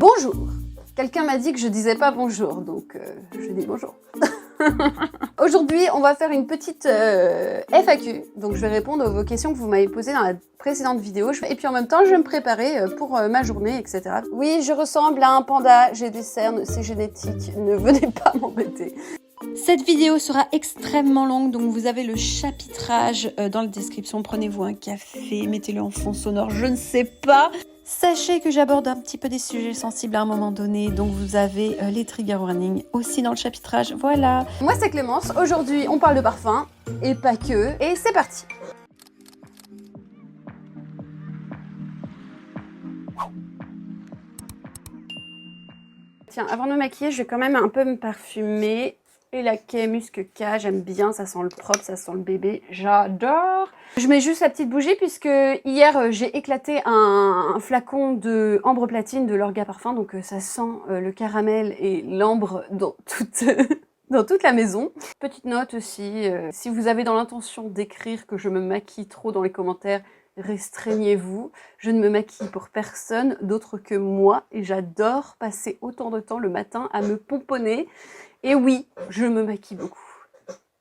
Bonjour. Quelqu'un m'a dit que je disais pas bonjour, donc je dis bonjour. Aujourd'hui, on va faire une petite FAQ, donc je vais répondre aux questions que vous m'avez posées dans la précédente vidéo, et puis en même temps, je vais me préparer pour ma journée, etc. Oui, je ressemble à un panda, j'ai des cernes, c'est génétique, ne venez pas m'embêter. Cette vidéo sera extrêmement longue, donc vous avez le chapitrage dans la description. Prenez-vous un café, mettez-le en fond sonore, je ne sais pas. Sachez que j'aborde un petit peu des sujets sensibles à un moment donné, donc vous avez les trigger warnings aussi dans le chapitrage, voilà. Moi c'est Clémence, aujourd'hui on parle de parfum, et pas que, et c'est parti. Tiens, avant de me maquiller, je vais quand même un peu me parfumer. Et la Quai Musc K, j'aime bien, ça sent le propre, ça sent le bébé, j'adore. Je mets juste la petite bougie puisque hier j'ai éclaté un flacon de ambre platine de Lorga Parfum, donc ça sent le caramel et l'ambre dans toute la maison. Petite note aussi, si vous avez dans l'intention d'écrire que je me maquille trop dans les commentaires, restreignez-vous. Je ne me maquille pour personne d'autre que moi et j'adore passer autant de temps le matin à me pomponner. Et oui, je me maquille beaucoup.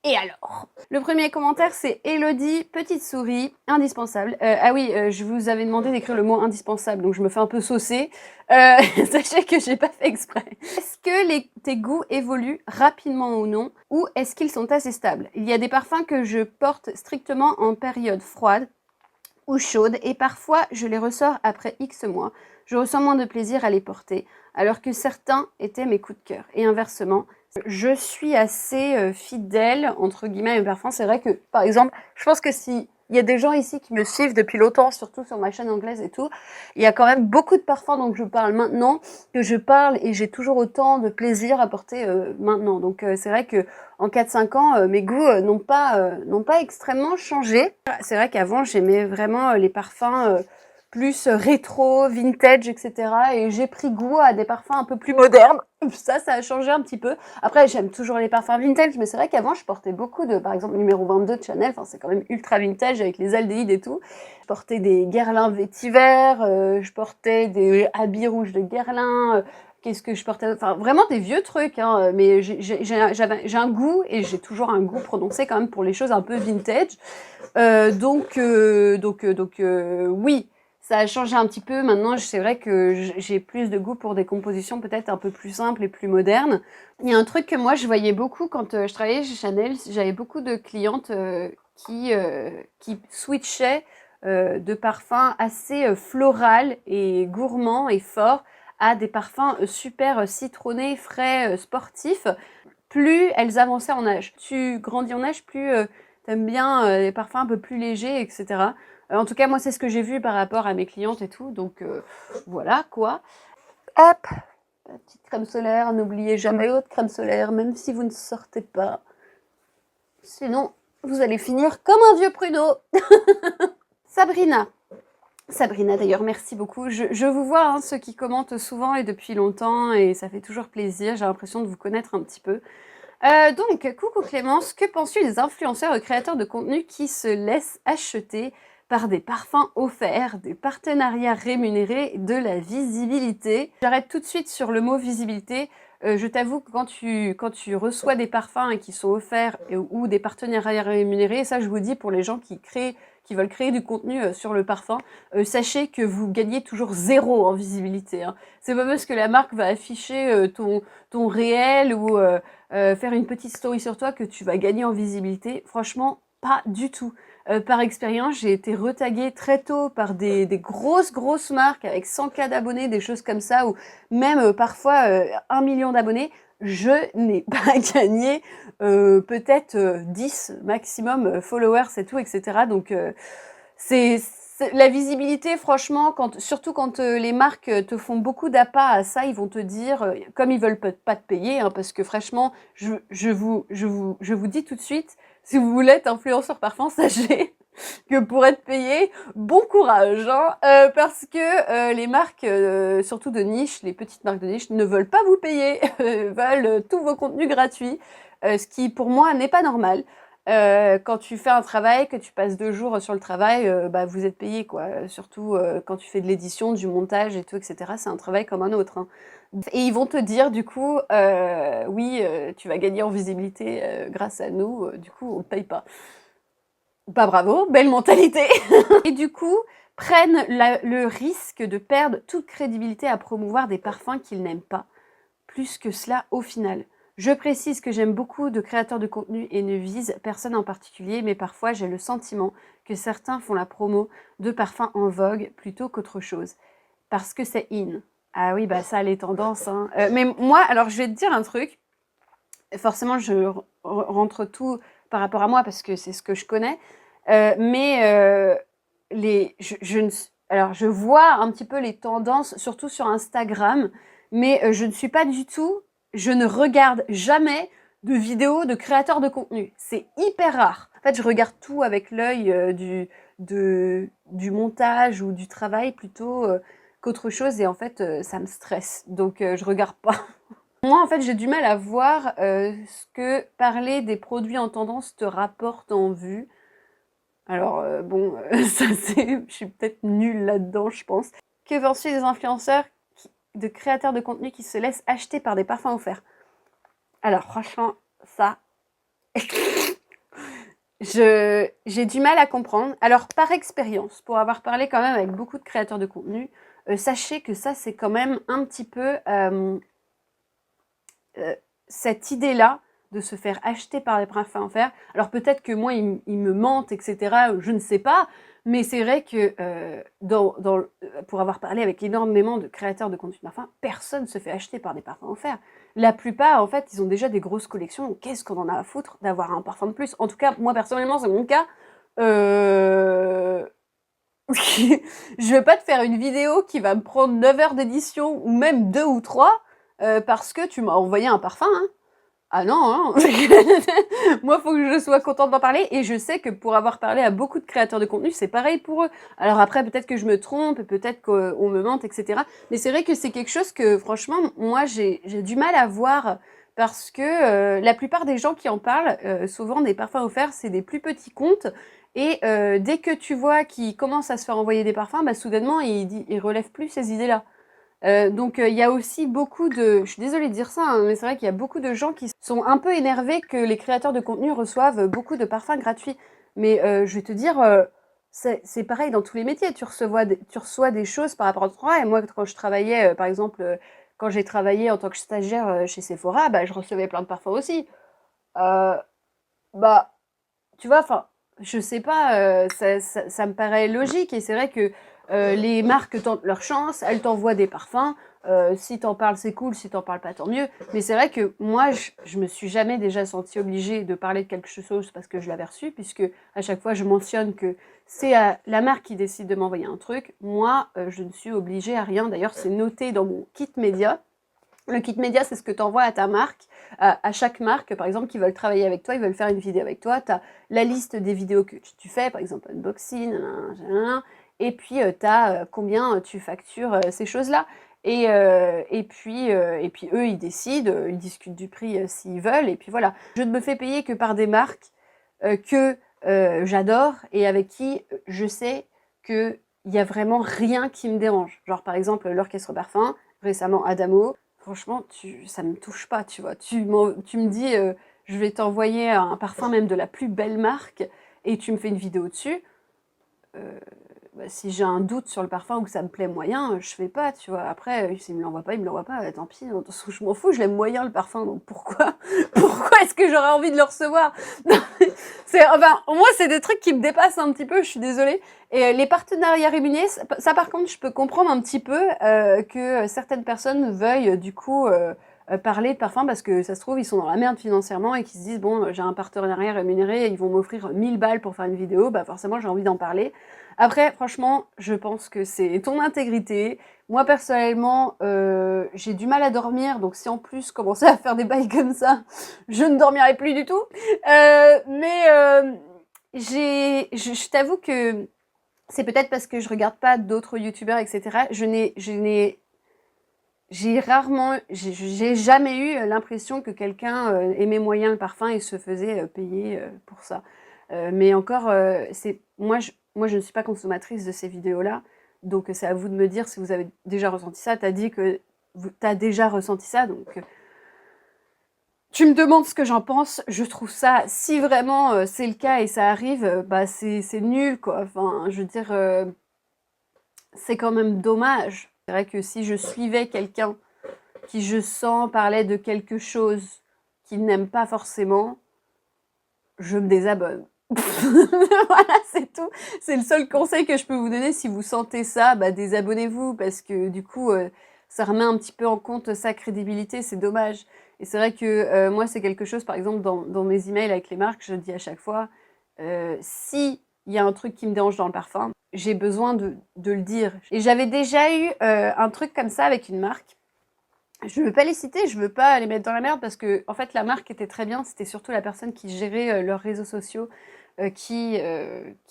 Et alors? Le premier commentaire, c'est Elodie, petite souris, indispensable. Ah oui, je vous avais demandé d'écrire le mot indispensable, donc je me fais un peu saucer. Sachez que j'ai pas fait exprès. Est-ce que tes goûts évoluent rapidement ou non? Ou est-ce qu'ils sont assez stables? Il y a des parfums que je porte strictement en période froide ou chaude, et parfois je les ressors après X mois. Je ressens moins de plaisir à les porter, alors que certains étaient mes coups de cœur. Et inversement, je suis assez fidèle, entre guillemets, à mes parfums. C'est vrai que, par exemple, je pense que si il y a des gens ici qui me suivent depuis longtemps, surtout sur ma chaîne anglaise et tout, il y a quand même beaucoup de parfums dont je parle maintenant, que je parle et j'ai toujours autant de plaisir à porter maintenant. Donc c'est vrai que en 4-5 ans, mes goûts n'ont pas extrêmement changé. C'est vrai qu'avant, j'aimais vraiment les parfums plus rétro, vintage, etc. Et j'ai pris goût à des parfums un peu plus modernes. Ça a changé un petit peu. Après, j'aime toujours les parfums vintage, mais c'est vrai qu'avant, je portais beaucoup de, par exemple, numéro 22 de Chanel. Enfin, c'est quand même ultra vintage avec les aldéhydes et tout. Je portais des Guerlain vétiver, je portais des habits rouges de Guerlain. Qu'est-ce que je portais? Enfin, vraiment des vieux trucs, hein. Mais j'ai un goût, et j'ai toujours un goût prononcé quand même pour les choses un peu vintage. Oui. Ça a changé un petit peu. Maintenant, c'est vrai que j'ai plus de goût pour des compositions peut-être un peu plus simples et plus modernes. Il y a un truc que moi, je voyais beaucoup quand je travaillais chez Chanel. J'avais beaucoup de clientes qui switchaient de parfums assez floral et gourmands et forts à des parfums super citronnés, frais, sportifs. Plus elles avançaient en âge. Tu grandis en âge, plus t'aimes bien les parfums un peu plus légers, etc. En tout cas, moi, c'est ce que j'ai vu par rapport à mes clientes et tout. Donc, voilà, quoi. Hop, la petite crème solaire. N'oubliez jamais votre crème solaire, même si vous ne sortez pas. Sinon, vous allez finir comme un vieux pruneau. Sabrina, d'ailleurs, merci beaucoup. Je vous vois, hein, ceux qui commentent souvent et depuis longtemps, et ça fait toujours plaisir. J'ai l'impression de vous connaître un petit peu. Donc, coucou Clémence, que penses-tu des influenceurs et créateurs de contenu qui se laissent acheter par des parfums offerts, des partenariats rémunérés, de la visibilité? J'arrête tout de suite sur le mot visibilité. Je t'avoue que quand tu reçois des parfums qui sont offerts ou des partenariats rémunérés, ça je vous dis pour les gens qui veulent créer du contenu sur le parfum, sachez que vous gagnez toujours 0 en visibilité, hein. C'est pas parce que la marque va afficher ton réel ou faire une petite story sur toi que tu vas gagner en visibilité. Franchement, pas du tout. Par expérience, j'ai été retaguée très tôt par des grosses marques avec 100K d'abonnés, des choses comme ça, ou même parfois 1 million d'abonnés. Je n'ai pas gagné peut-être 10 maximum followers et tout, etc. Donc la visibilité, franchement, surtout quand les marques te font beaucoup d'appât à ça, ils vont te dire, comme ils veulent pas te payer, hein, parce que franchement, je vous dis tout de suite, si vous voulez être influenceur parfum, sachez que pour être payé, bon courage, hein, parce que les marques, surtout de niche, les petites marques de niche, ne veulent pas vous payer, veulent tous vos contenus gratuits, ce qui pour moi n'est pas normal. quand tu fais un travail, que tu passes 2 jours sur le travail, bah, vous êtes payé, quoi. Surtout quand tu fais de l'édition, du montage et tout, etc. C'est un travail comme un autre, hein. Et ils vont te dire, du coup, oui, tu vas gagner en visibilité grâce à nous, du coup, on ne paye pas. Bah bravo, belle mentalité. Et du coup, prennent le risque de perdre toute crédibilité à promouvoir des parfums qu'ils n'aiment pas. Plus que cela, au final. Je précise que j'aime beaucoup de créateurs de contenu et ne vise personne en particulier, mais parfois j'ai le sentiment que certains font la promo de parfums en vogue plutôt qu'autre chose. Parce que c'est in. Ah oui, bah ça, les tendances, hein. Mais moi, alors je vais te dire un truc. Forcément, je rentre tout par rapport à moi parce que c'est ce que je connais. Mais alors, je vois un petit peu les tendances, surtout sur Instagram, mais je ne suis pas du tout, je ne regarde jamais de vidéos de créateurs de contenu. C'est hyper rare. En fait, je regarde tout avec l'œil du montage ou du travail plutôt qu'autre chose. Et en fait, ça me stresse. Donc, je regarde pas. Moi, en fait, j'ai du mal à voir ce que parler des produits en tendance te rapporte en vue. Alors, bon, ça c'est... Je suis peut-être nulle là-dedans, je pense. Que penses-tu des influenceurs, de créateurs de contenu qui se laissent acheter par des parfums offerts? Alors, franchement, ça... J'ai du mal à comprendre. Alors, par expérience, pour avoir parlé quand même avec beaucoup de créateurs de contenu, sachez que ça, c'est quand même un petit peu... cette idée-là de se faire acheter par les parfums offerts. Alors peut-être que moi, ils me mentent, etc. Je ne sais pas. Mais c'est vrai que pour avoir parlé avec énormément de créateurs de contenu de parfums, personne ne se fait acheter par des parfums offerts. La plupart, en fait, ils ont déjà des grosses collections. Qu'est-ce qu'on en a à foutre d'avoir un parfum de plus? En tout cas, moi, personnellement, c'est mon cas. Je vais pas te faire une vidéo qui va me prendre 9 heures d'édition, ou même 2 ou 3, parce que tu m'as envoyé un parfum, hein. Ah non, hein. Moi, faut que je sois contente d'en parler, et je sais que pour avoir parlé à beaucoup de créateurs de contenu, c'est pareil pour eux. Alors après, peut-être que je me trompe, peut-être qu'on me mente, etc. Mais c'est vrai que c'est quelque chose que, franchement, moi, j'ai du mal à voir, parce que la plupart des gens qui en parlent, souvent des parfums offerts, c'est des plus petits comptes, et dès que tu vois qu'ils commencent à se faire envoyer des parfums, bah, soudainement, ils relèvent plus ces idées-là. Donc il y a aussi beaucoup de... Je suis désolée de dire ça, hein, mais c'est vrai qu'il y a beaucoup de gens qui sont un peu énervés que les créateurs de contenu reçoivent beaucoup de parfums gratuits. Mais je vais te dire, c'est pareil dans tous les métiers. Tu reçois des choses par rapport à ton travail. Moi, quand je travaillais, par exemple, quand j'ai travaillé en tant que stagiaire chez Sephora, bah, je recevais plein de parfums aussi. Euh, Bah, tu vois, enfin, je sais pas, ça me paraît logique, et c'est vrai que les marques tentent leur chance, elles t'envoient des parfums. Si t'en parles, c'est cool, si t'en parles pas, tant mieux. Mais c'est vrai que moi, je me suis jamais déjà sentie obligée de parler de quelque chose parce que je l'avais reçu, puisque à chaque fois je mentionne que c'est la marque qui décide de m'envoyer un truc. Moi, je ne suis obligée à rien. D'ailleurs, c'est noté dans mon kit média. Le kit média, c'est ce que tu envoies à ta marque, à chaque marque, par exemple, qui veulent travailler avec toi, ils veulent faire une vidéo avec toi. Tu as la liste des vidéos que tu fais, par exemple, unboxing, et puis tu as combien tu factures ces choses-là. Et puis eux, ils décident, ils discutent du prix s'ils veulent, et puis voilà. Je ne me fais payer que par des marques que j'adore et avec qui je sais qu'il n'y a vraiment rien qui me dérange. Genre, par exemple, l'Orchestre Parfum, récemment Adamo. Franchement, ça me touche pas, tu vois. Tu me dis, je vais t'envoyer un parfum même de la plus belle marque, et tu me fais une vidéo dessus. Bah, si j'ai un doute sur le parfum ou que ça me plaît moyen, je fais pas, tu vois. Après, s'il me l'envoie pas, il me l'envoie pas, tant pis. De toute façon, je m'en fous, je l'aime moyen le parfum, donc pourquoi est-ce que j'aurais envie de le recevoir? Enfin, moi, c'est des trucs qui me dépassent un petit peu, je suis désolée. Et les partenariats rémunérés, ça par contre, je peux comprendre un petit peu que certaines personnes veuillent du coup parler de parfum, parce que ça se trouve, ils sont dans la merde financièrement et qu'ils se disent, bon, j'ai un partenariat rémunéré, ils vont m'offrir 1000 balles pour faire une vidéo, bah forcément, j'ai envie d'en parler. Après, franchement, je pense que c'est ton intégrité. Moi, personnellement, j'ai du mal à dormir, donc si en plus je commençais à faire des bails comme ça, je ne dormirais plus du tout. Je t'avoue que c'est peut-être parce que je regarde pas d'autres youtubeurs, etc. Je n'ai j'ai jamais eu l'impression que quelqu'un aimait moyen le parfum et se faisait payer pour ça. Mais encore, moi je ne suis pas consommatrice de ces vidéos-là, donc c'est à vous de me dire si vous avez déjà ressenti ça. T'as dit que t'as déjà ressenti ça, donc tu me demandes ce que j'en pense. Je trouve ça, si vraiment c'est le cas et ça arrive, bah c'est nul quoi. Enfin, je veux dire, c'est quand même dommage. C'est vrai que si je suivais quelqu'un qui, je sens, parlait de quelque chose qu'il n'aime pas forcément, je me désabonne. Voilà, c'est tout. C'est le seul conseil que je peux vous donner. Si vous sentez ça, bah désabonnez-vous parce que du coup, ça remet un petit peu en compte sa crédibilité. C'est dommage. Et c'est vrai que moi, c'est quelque chose, par exemple, dans mes emails avec les marques, je dis à chaque fois, si il y a un truc qui me dérange dans le parfum, j'ai besoin de le dire. Et j'avais déjà eu un truc comme ça avec une marque. Je ne veux pas les citer, je veux pas les mettre dans la merde parce que en fait la marque était très bien, c'était surtout la personne qui gérait leurs réseaux sociaux qui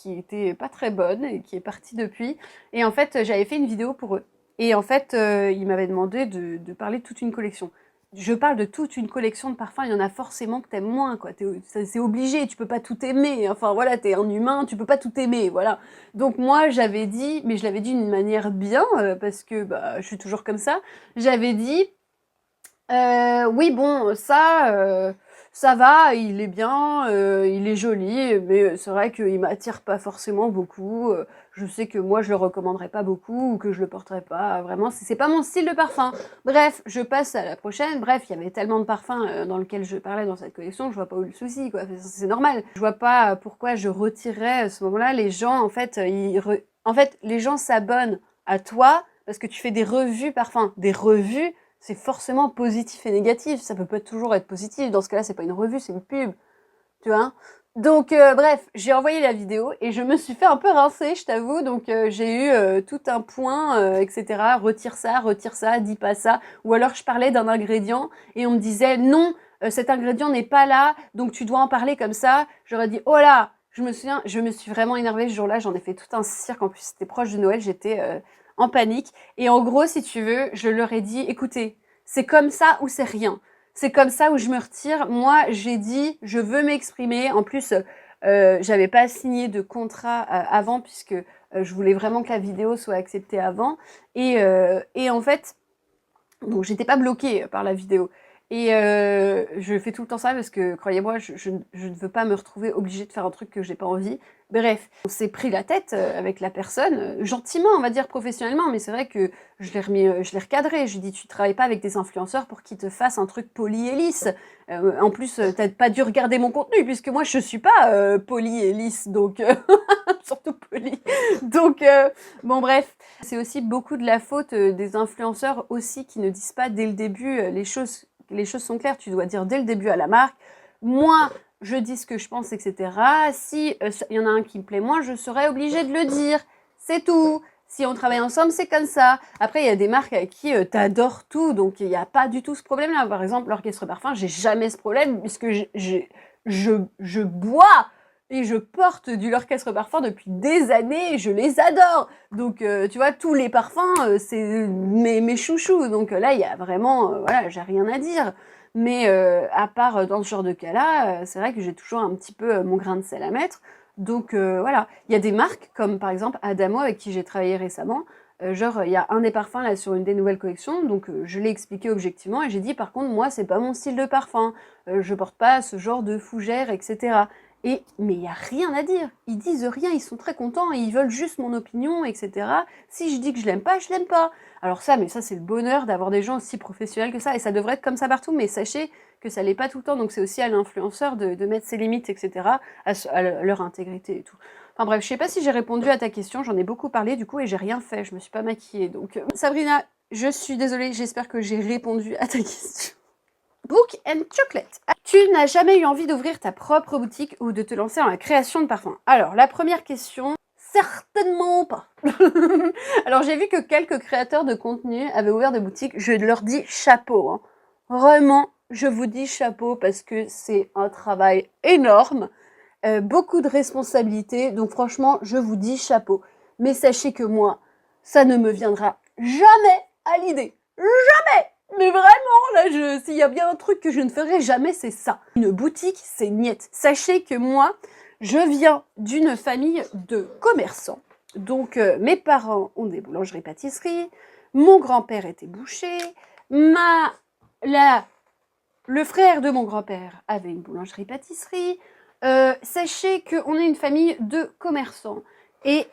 était pas très bonne et qui est partie depuis. Et en fait j'avais fait une vidéo pour eux. Et en fait ils m'avaient demandé de parler de toute une collection. Je parle de toute une collection de parfums, il y en a forcément que t'aimes moins, quoi. C'est obligé, tu peux pas tout aimer. Enfin voilà, t'es un humain, tu peux pas tout aimer, voilà. Donc moi j'avais dit, mais je l'avais dit d'une manière bien, parce que bah, je suis toujours comme ça, j'avais dit oui, bon, ça va, il est bien, il est joli, mais c'est vrai qu'il m'attire pas forcément beaucoup. Je sais que moi, je le recommanderais pas beaucoup ou que je le porterais pas. Vraiment, c'est pas mon style de parfum. Bref, je passe à la prochaine. Bref, il y avait tellement de parfums dans lesquels je parlais dans cette collection, je vois pas où le souci, quoi. C'est normal. Je vois pas pourquoi je retirerais à ce moment-là. Les gens, en fait, en fait, les gens s'abonnent à toi parce que tu fais des revues parfums. Des revues, c'est forcément positif et négatif. Ça peut pas toujours être positif. Dans ce cas-là, c'est pas une revue, c'est une pub. Tu vois. Donc, bref, j'ai envoyé la vidéo et je me suis fait un peu rincer, je t'avoue. Donc, j'ai eu tout un point, etc. Retire ça, dis pas ça. Ou alors, je parlais d'un ingrédient et on me disait non, cet ingrédient n'est pas là, donc tu dois en parler comme ça. J'aurais dit, oh là, je me souviens, je me suis vraiment énervée ce jour-là. J'en ai fait tout un cirque. En plus, c'était proche de Noël, j'étais en panique. Et en gros, si tu veux, je leur ai dit, écoutez, c'est comme ça ou c'est rien. C'est comme ça où je me retire. Moi, j'ai dit, je veux m'exprimer. En plus, j'avais pas signé de contrat avant puisque je voulais vraiment que la vidéo soit acceptée avant. Et en fait, donc j'étais pas bloquée par la vidéo. Et je fais tout le temps ça parce que, croyez-moi, je ne veux pas me retrouver obligée de faire un truc que j'ai pas envie. Bref, on s'est pris la tête avec la personne, gentiment, on va dire professionnellement, mais c'est vrai que je l'ai remis, je l'ai recadré. Je lui ai dit, tu travailles pas avec des influenceurs pour qu'ils te fassent un truc poli et lisse. En plus, t'as pas dû regarder mon contenu, puisque moi, je suis pas poli et lisse, donc surtout poli. Donc, bon, bref. C'est aussi beaucoup de la faute des influenceurs aussi qui ne disent pas dès le début les choses sont claires. Tu dois dire dès le début à la marque, moi, je dis ce que je pense, etc. Si il y en a un qui me plaît moins, je serai obligée de le dire. C'est tout. Si on travaille ensemble, c'est comme ça. Après, il y a des marques avec qui t'adores tout, donc il n'y a pas du tout ce problème-là. Par exemple, l'Orchestre Parfum, j'ai jamais ce problème puisque je bois et je porte du l'Orchestre Parfum depuis des années et je les adore. Donc, tu vois, tous les parfums, c'est mes chouchous. Donc là, il y a vraiment, voilà, j'ai rien à dire. Mais à part dans ce genre de cas-là, c'est vrai que j'ai toujours un petit peu mon grain de sel à mettre. Donc voilà, il y a des marques comme par exemple Adamo avec qui j'ai travaillé récemment. Genre, il y a un des parfums là sur une des nouvelles collections, donc je l'ai expliqué objectivement et j'ai dit par contre, moi, c'est pas mon style de parfum. Je porte pas ce genre de fougère, etc. Mais il n'y a rien à dire. Ils disent rien, ils sont très contents, et ils veulent juste mon opinion, etc. Si je dis que je l'aime pas, je l'aime pas. Alors ça, mais ça, c'est le bonheur d'avoir des gens aussi professionnels que ça, et ça devrait être comme ça partout, mais sachez que ça l'est pas tout le temps, donc c'est aussi à l'influenceur de mettre ses limites, etc., à leur intégrité et tout. Enfin bref, je sais pas si j'ai répondu à ta question, j'en ai beaucoup parlé du coup, et j'ai rien fait, je me suis pas maquillée, donc... Sabrina, je suis désolée, j'espère que j'ai répondu à ta question. Book and Chocolate. Tu n'as jamais eu envie d'ouvrir ta propre boutique ou de te lancer dans la création de parfums? Alors, la première question, certainement pas. Alors, j'ai vu que quelques créateurs de contenu avaient ouvert des boutiques. Je leur dis chapeau. Hein. Vraiment, je vous dis chapeau parce que c'est un travail énorme. Beaucoup de responsabilités. Donc, franchement, je vous dis chapeau. Mais sachez que moi, ça ne me viendra jamais à l'idée. Mais vraiment, là, s'il y a bien un truc que je ne ferai jamais, c'est ça. Une boutique, c'est niette. Sachez que moi, je viens d'une famille de commerçants. Donc, mes parents ont des boulangeries-pâtisseries. Mon grand-père était boucher. Le frère de mon grand-père avait une boulangerie-pâtisserie. Sachez qu'on est une famille de commerçants. Et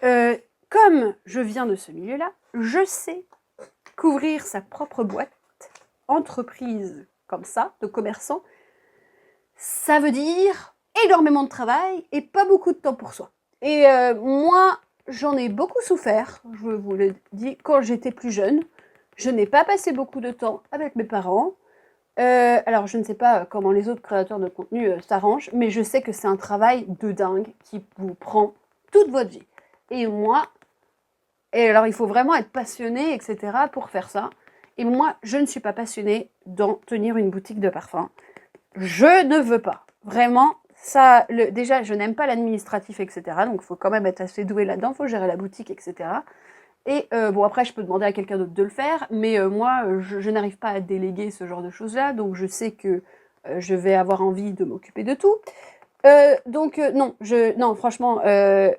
comme je viens de ce milieu-là, je sais qu'ouvrir sa propre boîte, entreprise comme ça, de commerçant, ça veut dire énormément de travail et pas beaucoup de temps pour soi. Et moi, j'en ai beaucoup souffert, je vous le dis, quand j'étais plus jeune. Je n'ai pas passé beaucoup de temps avec mes parents. Alors, je ne sais pas comment les autres créateurs de contenu s'arrangent, mais je sais que c'est un travail de dingue qui vous prend toute votre vie. Et moi, alors il faut vraiment être passionné, etc. pour faire ça. Et moi, je ne suis pas passionnée d'en tenir une boutique de parfum. Je ne veux pas. Vraiment, ça, déjà, je n'aime pas l'administratif, etc. Donc, il faut quand même être assez doué là-dedans. Il faut gérer la boutique, etc. Et bon, après, je peux demander à quelqu'un d'autre de le faire. Mais moi, je n'arrive pas à déléguer ce genre de choses-là. Donc, je sais que je vais avoir envie de m'occuper de tout. Non, franchement,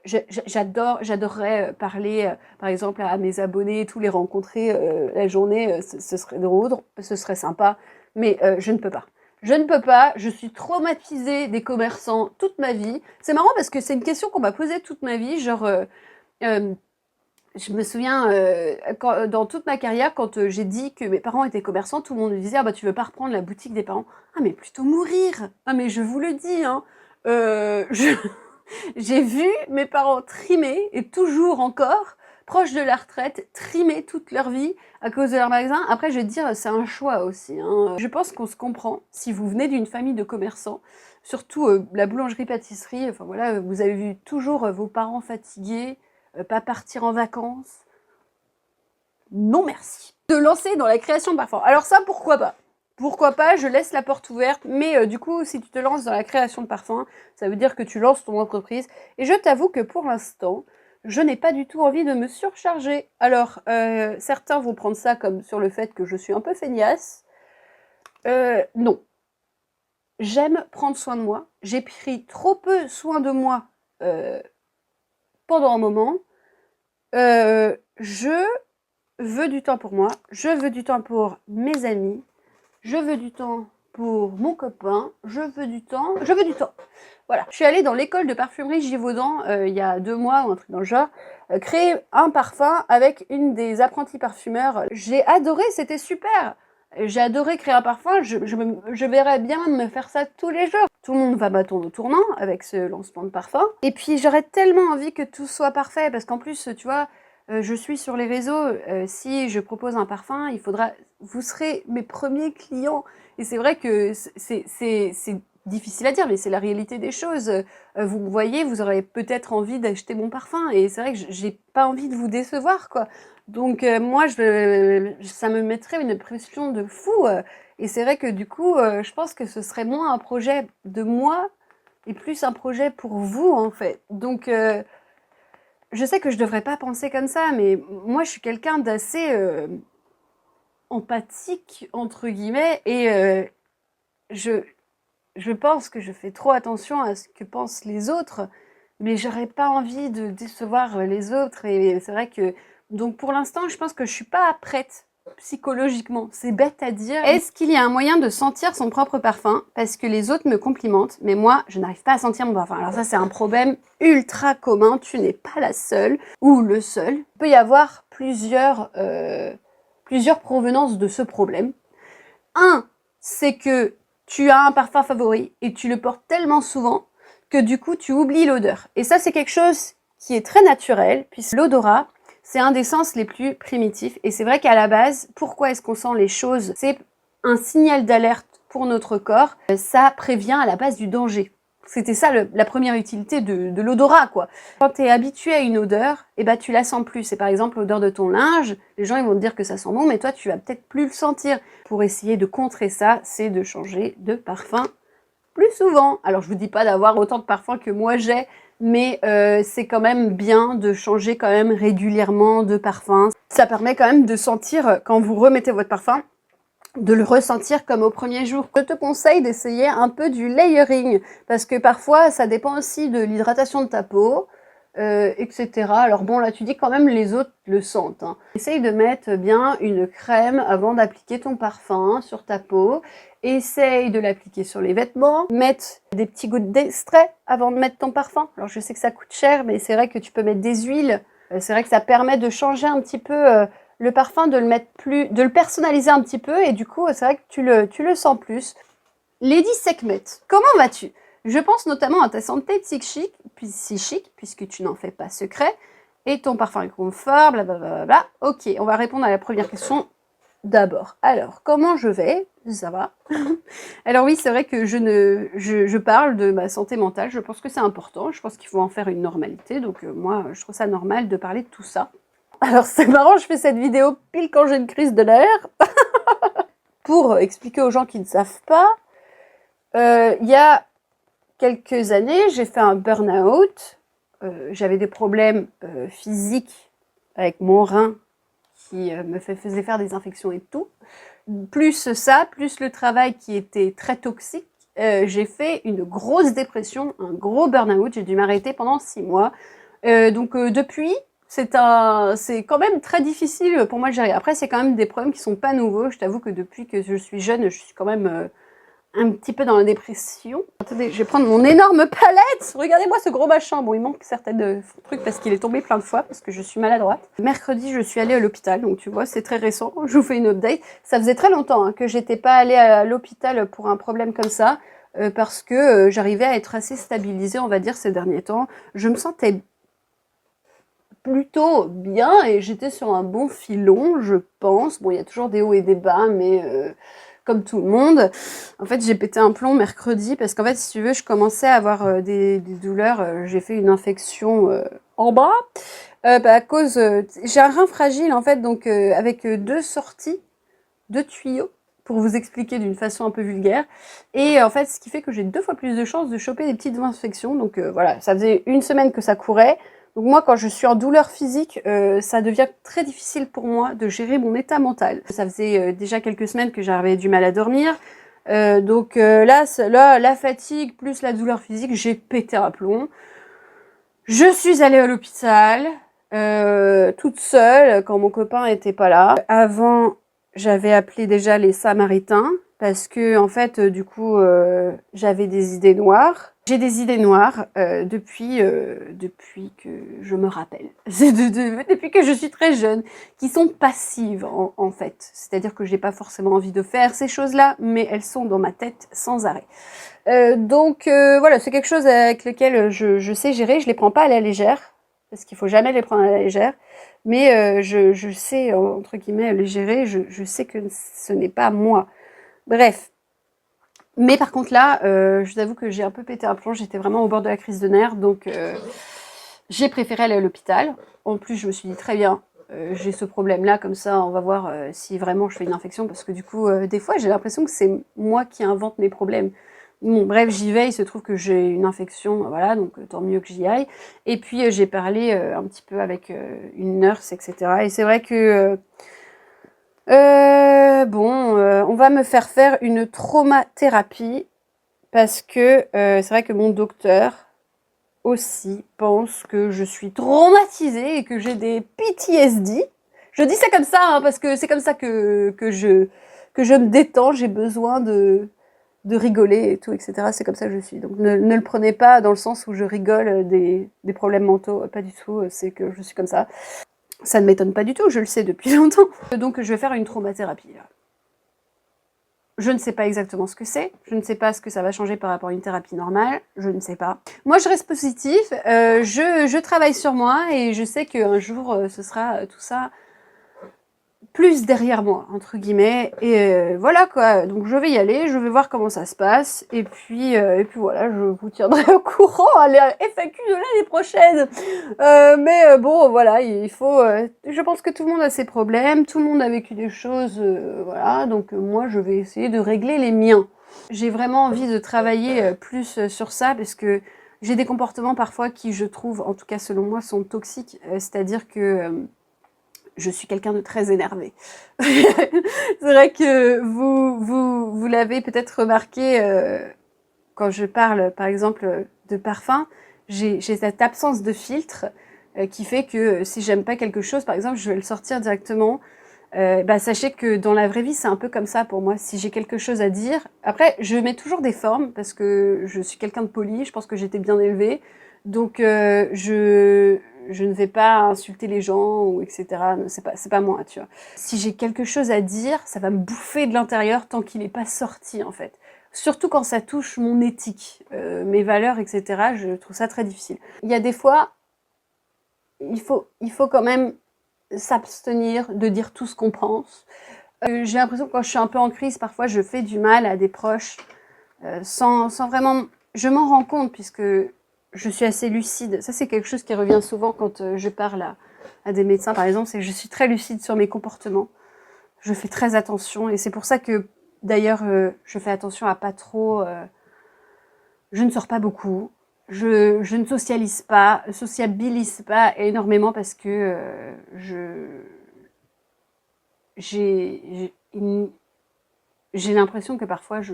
j'adorerais parler, par exemple, à mes abonnés, tous les rencontrer la journée, ce serait drôle, ce serait sympa, mais je ne peux pas. Je ne peux pas, je suis traumatisée des commerçants toute ma vie. C'est marrant parce que c'est une question qu'on m'a posée toute ma vie, genre, je me souviens, dans toute ma carrière, quand j'ai dit que mes parents étaient commerçants, tout le monde me disait « Ah bah tu veux pas reprendre la boutique des parents ?» Ah mais plutôt mourir. Ah mais je vous le dis, hein. J'ai vu mes parents trimer, et toujours encore, proches de la retraite, trimer toute leur vie à cause de leur magasin. Après, je vais te dire, c'est un choix aussi, hein. Je pense qu'on se comprend si vous venez d'une famille de commerçants, surtout la boulangerie-pâtisserie. Enfin voilà, vous avez vu toujours vos parents fatigués, pas partir en vacances. Non merci. De lancer dans la création de parfums. Alors ça, pourquoi pas? Pourquoi pas, je laisse la porte ouverte, mais du coup, si tu te lances dans la création de parfums, ça veut dire que tu lances ton entreprise. Et je t'avoue que pour l'instant, je n'ai pas du tout envie de me surcharger. Alors, certains vont prendre ça comme sur le fait que je suis un peu feignasse. Non. J'aime prendre soin de moi. J'ai pris trop peu soin de moi pendant un moment. Je veux du temps pour moi. Je veux du temps pour mes amis. Je veux du temps pour mon copain, je veux du temps. Voilà, je suis allée dans l'école de parfumerie Givaudan il y a 2 mois ou un truc dans le genre, créer un parfum avec une des apprentis parfumeurs. J'ai adoré, c'était super. J'ai adoré créer un parfum, je verrais bien me faire ça tous les jours. Tout le monde va m'attendre au tournant avec ce lancement de parfum. Et puis j'aurais tellement envie que tout soit parfait, parce qu'en plus, tu vois, je suis sur les réseaux, si je propose un parfum, vous serez mes premiers clients. Et c'est vrai que c'est difficile à dire, mais c'est la réalité des choses. Vous me voyez, vous aurez peut-être envie d'acheter mon parfum, et c'est vrai que j'ai pas envie de vous décevoir, quoi. Donc moi, ça me mettrait une pression de fou. Et c'est vrai que du coup, je pense que ce serait moins un projet de moi, et plus un projet pour vous, en fait. Donc je sais que je devrais pas penser comme ça, mais moi je suis quelqu'un d'assez empathique, entre guillemets, et je pense que je fais trop attention à ce que pensent les autres, mais j'aurais pas envie de décevoir les autres, et c'est vrai que, donc pour l'instant, je pense que je suis pas prête psychologiquement. C'est bête à dire. Est-ce qu'il y a un moyen de sentir son propre parfum? Parce que les autres me complimentent, mais moi, je n'arrive pas à sentir mon parfum. Alors ça, c'est un problème ultra commun. Tu n'es pas la seule ou le seul. Il peut y avoir plusieurs provenances de ce problème. Un, c'est que tu as un parfum favori et tu le portes tellement souvent que du coup, tu oublies l'odeur. Et ça, c'est quelque chose qui est très naturel, puisque l'odorat, c'est un des sens les plus primitifs. Et c'est vrai qu'à la base, pourquoi est-ce qu'on sent les choses? C'est un signal d'alerte pour notre corps. Ça prévient à la base du danger. C'était ça la première utilité de l'odorat, quoi. Quand tu es habitué à une odeur, eh ben, tu la sens plus. C'est par exemple l'odeur de ton linge. Les gens ils vont te dire que ça sent bon, mais toi, tu vas peut-être plus le sentir. Pour essayer de contrer ça, c'est de changer de parfum plus souvent. Alors, je vous dis pas d'avoir autant de parfums que moi j'ai, mais c'est quand même bien de changer quand même régulièrement de parfum. Ça permet quand même de sentir, quand vous remettez votre parfum, de le ressentir comme au premier jour. Je te conseille d'essayer un peu du layering, parce que parfois ça dépend aussi de l'hydratation de ta peau, etc. Alors bon, là tu dis quand même les autres le sentent. Hein. Essaye de mettre bien une crème avant d'appliquer ton parfum sur ta peau. Essaye de l'appliquer sur les vêtements. Mettre des petits gouttes d'extrait avant de mettre ton parfum. Alors je sais que ça coûte cher, mais c'est vrai que tu peux mettre des huiles. C'est vrai que ça permet de changer un petit peu le parfum, de le personnaliser un petit peu, et du coup c'est vrai que tu le sens plus. Lady Sekhmet, comment vas-tu? Je pense notamment à ta santé psychique, puisque tu n'en fais pas secret, et ton parfum est confort, blablabla. Ok, on va répondre à la première question d'abord. Alors, comment je vais? Ça va. Alors oui, c'est vrai que je parle de ma santé mentale, je pense que c'est important, je pense qu'il faut en faire une normalité, donc moi, je trouve ça normal de parler de tout ça. Alors c'est marrant, je fais cette vidéo pile quand j'ai une crise de nerfs. Pour expliquer aux gens qui ne savent pas, il y a quelques années, j'ai fait un burn-out. J'avais des problèmes physiques avec mon rein qui me faisait faire des infections et tout. Plus ça, plus le travail qui était très toxique, j'ai fait une grosse dépression, un gros burn-out. J'ai dû m'arrêter pendant 6 mois. Donc depuis, c'est quand même très difficile pour moi de gérer. Après, c'est quand même des problèmes qui sont pas nouveaux. Je t'avoue que depuis que je suis jeune, je suis quand même un petit peu dans la dépression. Attendez, je vais prendre mon énorme palette. Regardez-moi ce gros machin. Bon, il manque certains trucs parce qu'il est tombé plein de fois, parce que je suis maladroite. Mercredi, je suis allée à l'hôpital. Donc, tu vois, c'est très récent. Je vous fais une update. Ça faisait très longtemps hein, que j'étais pas allée à l'hôpital pour un problème comme ça, parce que j'arrivais à être assez stabilisée, on va dire, ces derniers temps. Je me sentais plutôt bien et j'étais sur un bon filon, je pense. Bon, il y a toujours des hauts et des bas, mais comme tout le monde. En fait, j'ai pété un plomb mercredi parce qu'en fait, si tu veux, je commençais à avoir des douleurs. J'ai fait une infection en bas à cause... j'ai un rein fragile, en fait, donc avec 2 sorties, 2 tuyaux, pour vous expliquer d'une façon un peu vulgaire. Et en fait, ce qui fait que j'ai 2 fois plus de chances de choper des petites infections. Donc voilà, ça faisait 1 semaine que ça courait. Donc moi, quand je suis en douleur physique, ça devient très difficile pour moi de gérer mon état mental. Ça faisait déjà quelques semaines que j'avais du mal à dormir. Donc là, la fatigue plus la douleur physique, j'ai pété un plomb. Je suis allée à l'hôpital, toute seule, quand mon copain était pas là. Avant, j'avais appelé déjà les Samaritains, parce que en fait, du coup, j'avais des idées noires. J'ai des idées noires depuis que je me rappelle. Depuis que je suis très jeune, qui sont passives en fait. C'est-à-dire que j'ai pas forcément envie de faire ces choses-là, mais elles sont dans ma tête sans arrêt. Donc voilà, c'est quelque chose avec lequel je sais gérer. Je les prends pas à la légère, parce qu'il faut jamais les prendre à la légère. Mais je sais, entre guillemets, les gérer. Je sais que ce n'est pas moi. Bref. Mais par contre là, je t'avoue que j'ai un peu pété un plomb, j'étais vraiment au bord de la crise de nerfs, donc j'ai préféré aller à l'hôpital. En plus, je me suis dit très bien, j'ai ce problème-là, comme ça on va voir si vraiment je fais une infection, parce que du coup, des fois j'ai l'impression que c'est moi qui invente mes problèmes. Bon, bref, j'y vais, il se trouve que j'ai une infection, voilà, donc tant mieux que j'y aille. Et puis j'ai parlé un petit peu avec une nurse, etc. Et c'est vrai que... on va me faire une traumathérapie parce que c'est vrai que mon docteur aussi pense que je suis traumatisée et que j'ai des PTSD. Je dis ça comme ça hein, parce que c'est comme ça que je me détends, j'ai besoin de rigoler et tout, etc. C'est comme ça que je suis. Donc ne le prenez pas dans le sens où je rigole des problèmes mentaux, pas du tout, c'est que je suis comme ça. Ça ne m'étonne pas du tout, je le sais depuis longtemps. Donc je vais faire une traumathérapie là. Je ne sais pas exactement ce que c'est, je ne sais pas ce que ça va changer par rapport à une thérapie normale, je ne sais pas. Moi je reste positif, je travaille sur moi et je sais qu'un jour ce sera tout ça plus derrière moi, entre guillemets, et voilà quoi, donc je vais y aller, je vais voir comment ça se passe, et puis voilà, je vous tiendrai au courant à la FAQ de l'année prochaine, mais bon, voilà, il faut, je pense que tout le monde a ses problèmes, tout le monde a vécu des choses, voilà, donc moi je vais essayer de régler les miens. J'ai vraiment envie de travailler plus sur ça, parce que J'ai des comportements parfois qui, je trouve, en tout cas selon moi, sont toxiques. C'est-à-dire que je suis quelqu'un de très énervé. C'est vrai que vous l'avez peut-être remarqué quand je parle, par exemple, de parfum. J'ai cette absence de filtre qui fait que si j'aime pas quelque chose, par exemple, je vais le sortir directement. Bah, sachez que dans la vraie vie, c'est un peu comme ça pour moi. Si j'ai quelque chose à dire, après, je mets toujours des formes parce que je suis quelqu'un de poli. Je pense que j'étais bien élevée, donc je ne vais pas insulter les gens ou etc. C'est pas moi, tu vois. Si j'ai quelque chose à dire, ça va me bouffer de l'intérieur tant qu'il n'est pas sorti en fait. Surtout quand ça touche mon éthique, mes valeurs, etc. Je trouve ça très difficile. Il y a des fois, il faut quand même s'abstenir de dire tout ce qu'on pense. J'ai l'impression que quand je suis un peu en crise, parfois je fais du mal à des proches sans vraiment... Je m'en rends compte puisque je suis assez lucide. Ça, c'est quelque chose qui revient souvent quand je parle à des médecins, par exemple, c'est que je suis très lucide sur mes comportements. Je fais très attention et c'est pour ça que, d'ailleurs, je fais attention à pas trop... je ne sors pas beaucoup. Je ne sociabilise pas énormément parce que j'ai l'impression que parfois je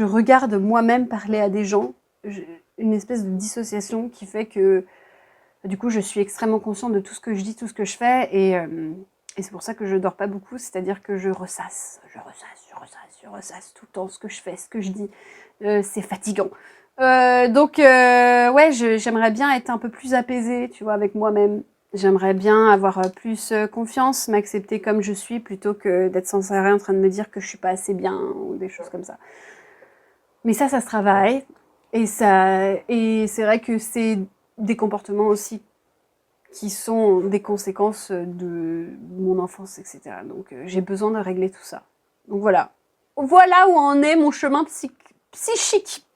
regarde moi-même parler à des gens, une espèce de dissociation qui fait que du coup je suis extrêmement consciente de tout ce que je dis, tout ce que je fais et c'est pour ça que je dors pas beaucoup, c'est-à-dire que je ressasse tout le temps ce que je fais, ce que je dis. C'est fatigant. Ouais, j'aimerais bien être un peu plus apaisée, tu vois, avec moi-même. J'aimerais bien avoir plus confiance, m'accepter comme je suis, plutôt que d'être sans arrêt en train de me dire que je suis pas assez bien ou des choses comme ça. Mais ça se travaille. Et c'est vrai que c'est des comportements aussi qui sont des conséquences de mon enfance, etc. Donc j'ai besoin de régler tout ça. Donc voilà. Voilà où en est mon chemin psychique.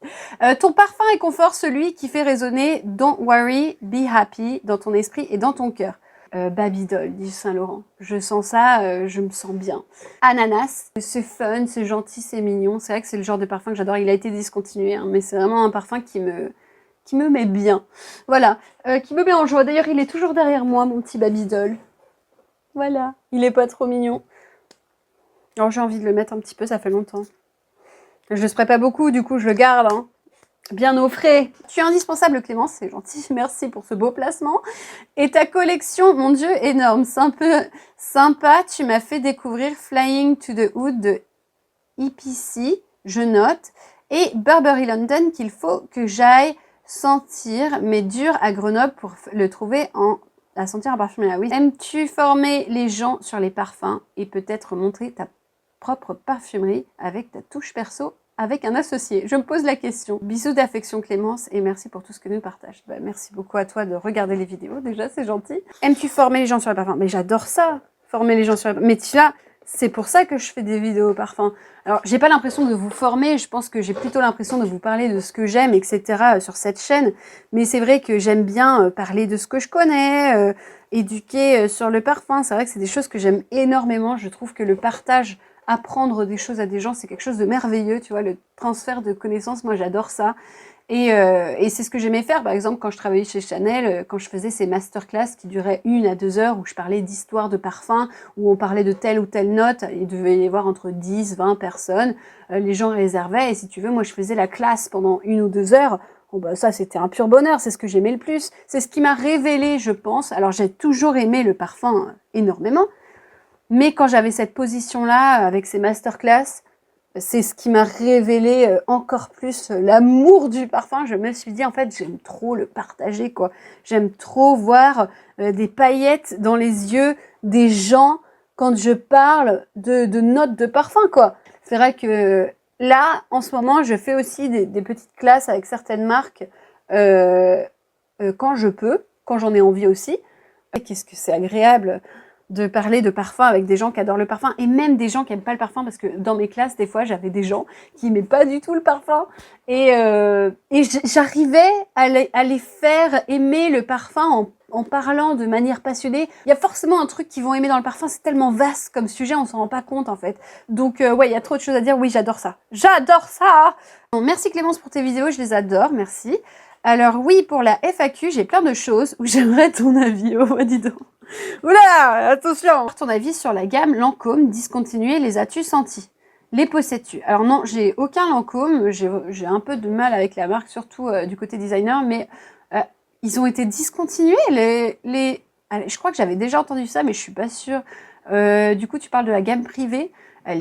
Ton parfum est confort, celui qui fait résonner Don't worry, be happy dans ton esprit et dans ton cœur. Babydoll, dit Saint-Laurent. Je sens ça, je me sens bien. Ananas, c'est fun, c'est gentil, c'est mignon. C'est vrai que c'est le genre de parfum que j'adore. Il a été discontinué, hein, mais c'est vraiment un parfum qui me met bien. Voilà, qui me met en joie. D'ailleurs, il est toujours derrière moi, mon petit Babydoll. Voilà, il est pas trop mignon. Alors j'ai envie de le mettre un petit peu, ça fait longtemps. Je le spray pas beaucoup, du coup je le garde, hein. Bien au frais. Tu es indispensable, Clémence, c'est gentil. Merci pour ce beau placement. Et ta collection, mon Dieu, énorme. C'est un peu sympa. Tu m'as fait découvrir Flying to the Hood de EPC, je note, et Burberry London qu'il faut que j'aille sentir, mais dur à Grenoble pour le trouver à sentir en parfumerie. Ah oui. Aimes-tu former les gens sur les parfums et peut-être montrer ta propre parfumerie avec ta touche perso avec un associé? Je me pose la question. Bisous d'affection Clémence et merci pour tout ce que nous partages. Bah, merci beaucoup à toi de regarder les vidéos, déjà c'est gentil. Aimes-tu former les gens sur les parfums? Mais j'adore ça, former les gens sur les parfums. Mais tu vois, c'est pour ça que je fais des vidéos parfums. Alors, j'ai pas l'impression de vous former, je pense que j'ai plutôt l'impression de vous parler de ce que j'aime, etc. Sur cette chaîne. Mais c'est vrai que j'aime bien parler de ce que je connais, éduquer sur le parfum. C'est vrai que c'est des choses que j'aime énormément. Je trouve que le partage, apprendre des choses à des gens, c'est quelque chose de merveilleux, tu vois, le transfert de connaissances, moi j'adore ça. Et c'est ce que j'aimais faire, par exemple, quand je travaillais chez Chanel, quand je faisais ces masterclass qui duraient 1 à 2 heures, où je parlais d'histoire de parfum, où on parlait de telle ou telle note, il devait y avoir entre 10, 20 personnes, les gens réservaient, et si tu veux, moi je faisais la classe pendant 1 ou 2 heures, bon bah ça c'était un pur bonheur, c'est ce que j'aimais le plus, c'est ce qui m'a révélé, je pense, alors j'ai toujours aimé le parfum énormément, mais quand j'avais cette position-là, avec ces masterclass, c'est ce qui m'a révélé encore plus l'amour du parfum. Je me suis dit, en fait, j'aime trop le partager, quoi. J'aime trop voir des paillettes dans les yeux des gens quand je parle de notes de parfum, quoi. C'est vrai que là, en ce moment, je fais aussi des petites classes avec certaines marques quand je peux, quand j'en ai envie aussi. Qu'est-ce que c'est agréable de parler de parfum avec des gens qui adorent le parfum et même des gens qui aiment pas le parfum parce que dans mes classes, des fois, j'avais des gens qui aimaient pas du tout le parfum et j'arrivais à les faire aimer le parfum en parlant de manière passionnée. Il y a forcément un truc qu'ils vont aimer dans le parfum, c'est tellement vaste comme sujet, on s'en rend pas compte en fait. Donc ouais, il y a trop de choses à dire. Oui, j'adore ça. J'adore ça. Bon, merci Clémence pour tes vidéos, je les adore, merci. Alors oui, pour la FAQ, j'ai plein de choses où j'aimerais ton avis. Oh, dis donc. Oula, attention. Ton avis sur la gamme Lancôme discontinuée, les as-tu sentis? Les possèdes-tu? Alors non, j'ai aucun Lancôme, j'ai un peu de mal avec la marque, surtout du côté designer, mais ils ont été discontinués, Allez, je crois que j'avais déjà entendu ça, mais je suis pas sûre. Du coup, tu parles de la gamme privée.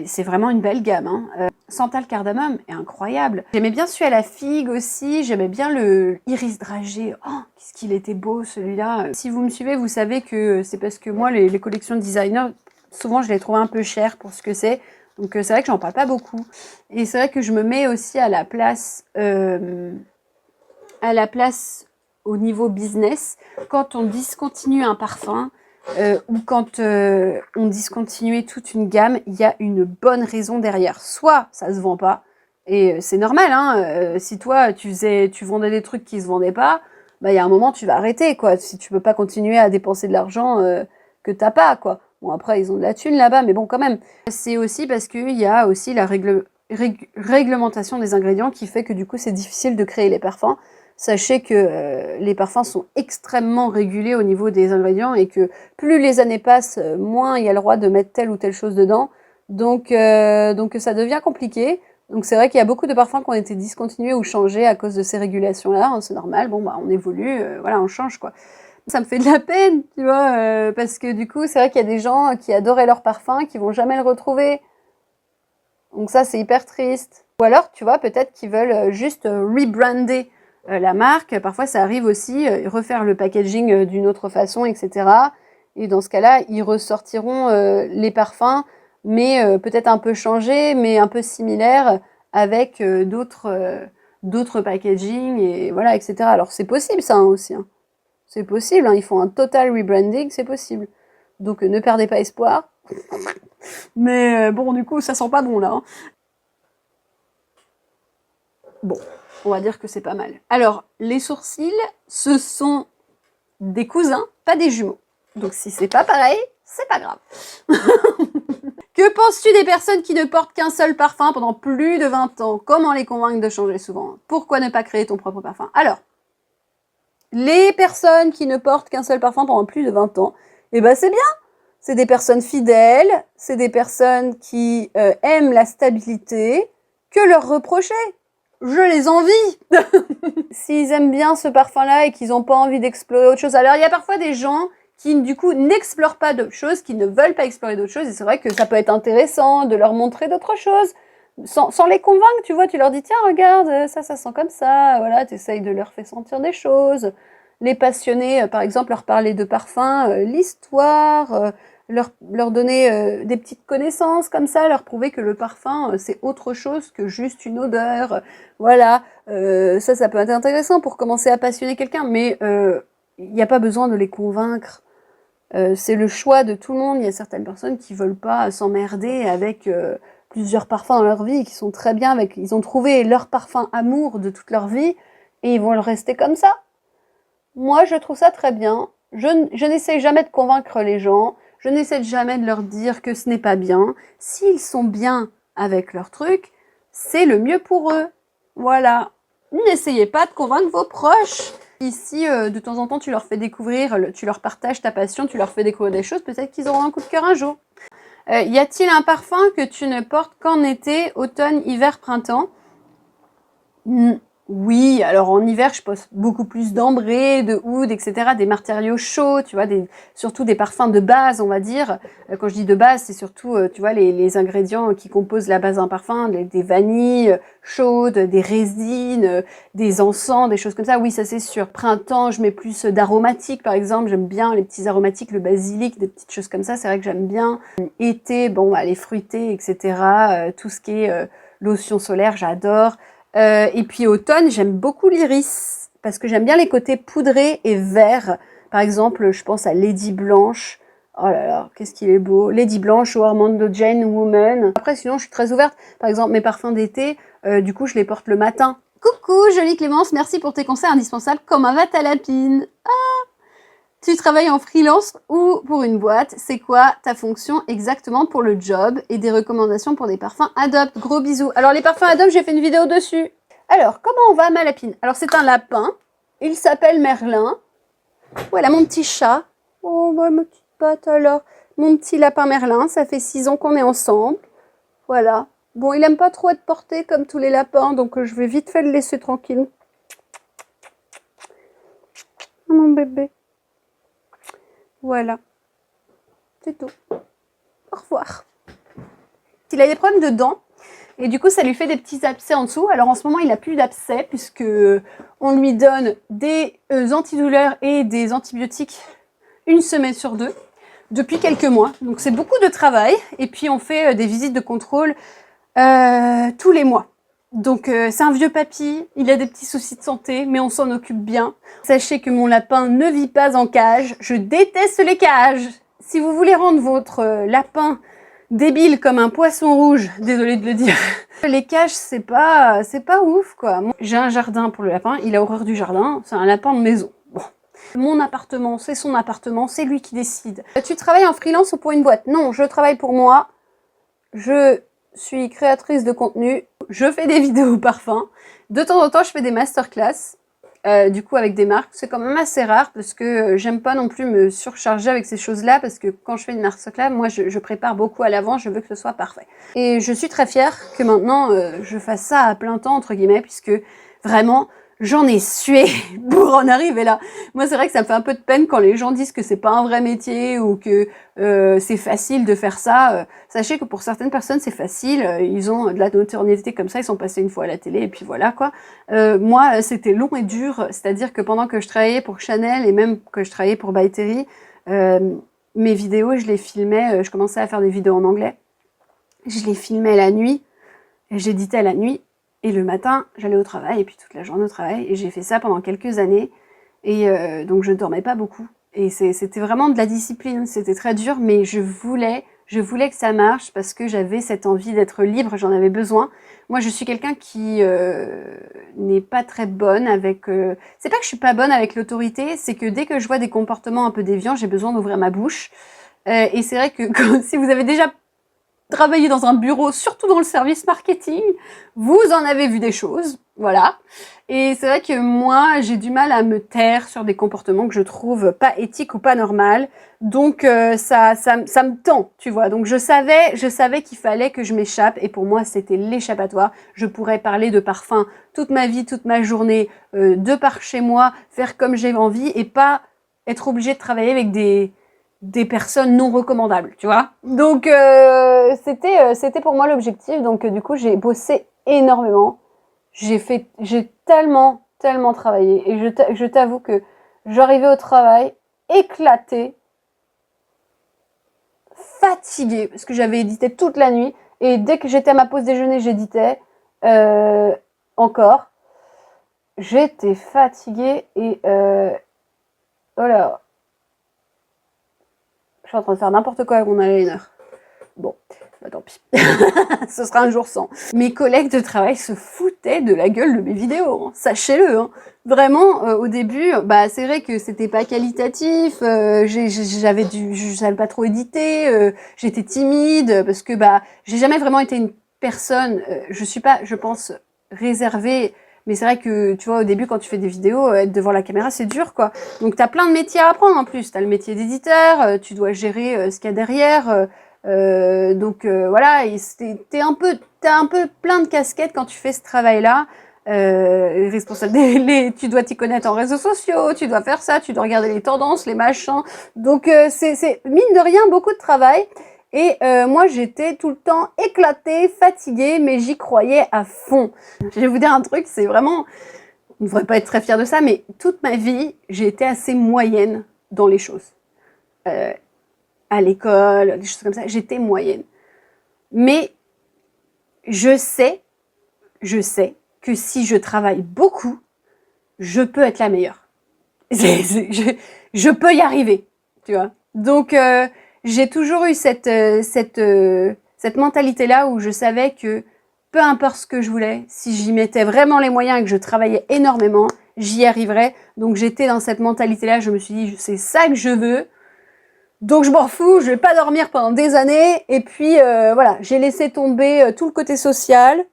C'est vraiment une belle gamme. Hein. Santal Cardamome est incroyable. J'aimais bien celui à la figue aussi. J'aimais bien le iris dragé. Oh, qu'est-ce qu'il était beau celui-là. Si vous me suivez, vous savez que c'est parce que moi, les collections de designer, souvent, je les trouve un peu chères pour ce que c'est. Donc, c'est vrai que j'en parle pas beaucoup. Et c'est vrai que je me mets aussi à la place au niveau business. Quand on discontinue un parfum, ou quand on discontinue toute une gamme, il y a une bonne raison derrière. Soit ça se vend pas, et c'est normal, hein, si toi tu vendais des trucs qui se vendaient pas, bah il y a un moment tu vas arrêter, quoi. Si tu peux pas continuer à dépenser de l'argent que t'as pas, quoi. Bon, après ils ont de la thune là-bas, mais bon quand même. C'est aussi parce qu'il y a aussi la réglementation des ingrédients qui fait que du coup c'est difficile de créer les parfums. Sachez que les parfums sont extrêmement régulés au niveau des ingrédients et que plus les années passent, moins il y a le droit de mettre telle ou telle chose dedans. Donc ça devient compliqué. Donc c'est vrai qu'il y a beaucoup de parfums qui ont été discontinués ou changés à cause de ces régulations-là. Hein, c'est normal, bon bah on évolue, voilà, on change quoi. Ça me fait de la peine, tu vois, parce que du coup c'est vrai qu'il y a des gens qui adoraient leur parfum, qui vont jamais le retrouver. Donc ça c'est hyper triste. Ou alors tu vois peut-être qu'ils veulent juste rebrander la marque. Parfois, ça arrive aussi, refaire le packaging d'une autre façon, etc. Et dans ce cas-là, ils ressortiront les parfums, mais peut-être un peu changés, mais un peu similaires, avec d'autres packaging, et voilà, etc. Alors, c'est possible, ça, hein, aussi. Hein. C'est possible, hein, ils font un total rebranding, c'est possible. Donc, ne perdez pas espoir. Mais bon, du coup, ça sent pas bon, là. Hein. Bon. On va dire que c'est pas mal. Alors, les sourcils, ce sont des cousins, pas des jumeaux. Donc si c'est pas pareil, c'est pas grave. Que penses-tu des personnes qui ne portent qu'un seul parfum pendant plus de 20 ans? Comment les convaincre de changer souvent? Pourquoi ne pas créer ton propre parfum? Alors, les personnes qui ne portent qu'un seul parfum pendant plus de 20 ans, eh ben c'est bien. C'est des personnes fidèles, c'est des personnes qui aiment la stabilité. Que leur reprocher? Je les envie. S'ils aiment bien ce parfum-là et qu'ils n'ont pas envie d'explorer autre chose. Alors, il y a parfois des gens qui, du coup, n'explorent pas d'autres choses, qui ne veulent pas explorer d'autres choses. Et c'est vrai que ça peut être intéressant de leur montrer d'autres choses. Sans les convaincre, tu vois, tu leur dis, tiens, regarde, ça sent comme ça. Voilà, tu essayes de leur faire sentir des choses. Les passionnés, par exemple, leur parler de parfum, l'histoire, leur donner des petites connaissances comme ça, leur prouver que le parfum, c'est autre chose que juste une odeur. Voilà, ça peut être intéressant pour commencer à passionner quelqu'un, mais il n'y a pas besoin de les convaincre. C'est le choix de tout le monde. Il y a certaines personnes qui veulent pas s'emmerder avec plusieurs parfums dans leur vie, qui sont très bien avec... Ils ont trouvé leur parfum amour de toute leur vie, et ils vont le rester comme ça. Moi, je trouve ça très bien. Je n'essaie jamais de convaincre les gens. Je n'essaie jamais de leur dire que ce n'est pas bien. S'ils sont bien avec leur truc, c'est le mieux pour eux. Voilà. N'essayez pas de convaincre vos proches. Ici, de temps en temps, tu leur fais découvrir, tu leur partages ta passion, tu leur fais découvrir des choses, peut-être qu'ils auront un coup de cœur un jour. Y a-t-il un parfum que tu ne portes qu'en été, automne, hiver, printemps? Oui, alors en hiver, je pose beaucoup plus d'ambré, de oud, etc., des matériaux chauds, tu vois, surtout des parfums de base, on va dire. Quand je dis de base, c'est surtout, tu vois, les ingrédients qui composent la base d'un parfum, des vanilles chaudes, des résines, des encens, des choses comme ça. Oui, ça c'est sûr. Printemps, je mets plus d'aromatiques, par exemple. J'aime bien les petits aromatiques, le basilic, des petites choses comme ça. C'est vrai que j'aime bien. Été, bon, bah, les fruités, etc., tout ce qui est lotion solaire, j'adore. Et puis automne, j'aime beaucoup l'iris, parce que j'aime bien les côtés poudrés et verts. Par exemple, je pense à Lady Blanche, Oh là là, qu'est-ce qu'il est beau. Lady Blanche ou Armando Jane Woman. Après, sinon, je suis très ouverte. Par exemple, mes parfums d'été, du coup, je les porte le matin. Coucou, jolie Clémence, merci pour tes conseils indispensables. Comment va ta lapine? Ah, tu travailles en freelance ou pour une boîte? C'est quoi ta fonction exactement pour le job? Et des recommandations pour des parfums Adopt. Gros bisous. Alors, les parfums Adopt, j'ai fait une vidéo dessus. Alors, comment va ma lapine? Alors, c'est un lapin. Il s'appelle Merlin. Voilà, mon petit chat. Oh, bah, ma petite patte alors. Mon petit lapin Merlin, ça fait 6 ans qu'on est ensemble. Voilà. Bon, il aime pas trop être porté comme tous les lapins, donc je vais vite fait le laisser tranquille. Mon bébé. Voilà. C'est tout. Au revoir. Il a des problèmes de dents. Et du coup, ça lui fait des petits abcès en dessous. Alors en ce moment, il n'a plus d'abcès puisque on lui donne des antidouleurs et des antibiotiques 1 semaine sur 2 depuis quelques mois. Donc c'est beaucoup de travail. Et puis on fait des visites de contrôle tous les mois. Donc c'est un vieux papy, il a des petits soucis de santé, mais on s'en occupe bien. Sachez que mon lapin ne vit pas en cage. Je déteste les cages. Si vous voulez rendre votre lapin débile comme un poisson rouge, désolée de le dire. Les cages, c'est pas ouf, quoi. J'ai un jardin pour le lapin, il a horreur du jardin, c'est un lapin de maison. Bon. Mon appartement, c'est son appartement, c'est lui qui décide. Tu travailles en freelance ou pour une boîte? Non, je travaille pour moi. Je suis créatrice de contenu, je fais des vidéos parfums. De temps en temps, je fais des masterclass. Du coup avec des marques, c'est quand même assez rare parce que j'aime pas non plus me surcharger avec ces choses-là parce que quand je fais une masterclass, moi je prépare beaucoup à l'avance, je veux que ce soit parfait. Et je suis très fière que maintenant je fasse ça à plein temps entre guillemets puisque vraiment j'en ai sué pour en arriver là. Moi c'est vrai que ça me fait un peu de peine quand les gens disent que c'est pas un vrai métier ou que c'est facile de faire ça. Sachez que pour certaines personnes c'est facile, ils ont de la notoriété comme ça, ils sont passés une fois à la télé et puis voilà quoi. Moi c'était long et dur, c'est-à-dire que pendant que je travaillais pour Chanel et même que je travaillais pour By Terry, mes vidéos je les filmais, je commençais à faire des vidéos en anglais, je les filmais la nuit, et j'éditais la nuit. Et le matin, j'allais au travail, et puis toute la journée au travail. Et j'ai fait ça pendant quelques années. Et donc, je ne dormais pas beaucoup. Et c'était vraiment de la discipline. C'était très dur, mais je voulais que ça marche parce que j'avais cette envie d'être libre. J'en avais besoin. Moi, je suis quelqu'un qui n'est pas très bonne avec... C'est pas que je suis pas bonne avec l'autorité, c'est que dès que je vois des comportements un peu déviants, j'ai besoin d'ouvrir ma bouche. Et c'est vrai que si vous avez déjà travailler dans un bureau, surtout dans le service marketing, vous en avez vu des choses, voilà. Et c'est vrai que moi, j'ai du mal à me taire sur des comportements que je trouve pas éthiques ou pas normaux. Donc ça me tend, tu vois. Donc je savais qu'il fallait que je m'échappe. Et pour moi, c'était l'échappatoire. Je pourrais parler de parfum toute ma vie, toute ma journée, de par chez moi, faire comme j'ai envie et pas être obligée de travailler avec des personnes non recommandables, tu vois. Donc c'était pour moi l'objectif. Donc du coup, j'ai bossé énormément. J'ai tellement travaillé et je t'avoue que j'arrivais au travail éclatée, fatiguée parce que j'avais édité toute la nuit et dès que j'étais à ma pause déjeuner, j'éditais encore. J'étais fatiguée et oh là. Je suis en train de faire n'importe quoi avec mon eyeliner. Bon, bah tant pis. Ce sera un jour sans. Mes collègues de travail se foutaient de la gueule de mes vidéos, hein. Sachez-le. Hein. Vraiment, au début, bah c'est vrai que c'était pas qualitatif. Je savais pas trop éditer. J'étais timide parce que bah j'ai jamais vraiment été une personne. Je suis pas, je pense, réservée. Mais c'est vrai que, tu vois, au début, quand tu fais des vidéos, être devant la caméra, c'est dur, quoi. Donc, t'as plein de métiers à apprendre, en plus. T'as le métier d'éditeur, tu dois gérer ce qu'il y a derrière. Donc, voilà, t'as un peu plein de casquettes quand tu fais ce travail-là. Responsable tu dois t'y connaître en réseaux sociaux, tu dois faire ça, tu dois regarder les tendances, les machins. Donc, c'est mine de rien, beaucoup de travail. Et moi, j'étais tout le temps éclatée, fatiguée, mais j'y croyais à fond. Je vais vous dire un truc, c'est vraiment... On ne devrait pas être très fier de ça, mais toute ma vie, j'ai été assez moyenne dans les choses. À l'école, des choses comme ça, j'étais moyenne. Mais je sais que si je travaille beaucoup, je peux être la meilleure. Je peux y arriver, tu vois. Donc... j'ai toujours eu cette mentalité-là où je savais que peu importe ce que je voulais, si j'y mettais vraiment les moyens et que je travaillais énormément, j'y arriverais. Donc j'étais dans cette mentalité-là, je me suis dit, c'est ça que je veux. Donc je m'en fous, je vais pas dormir pendant des années. Et puis voilà, j'ai laissé tomber tout le côté social.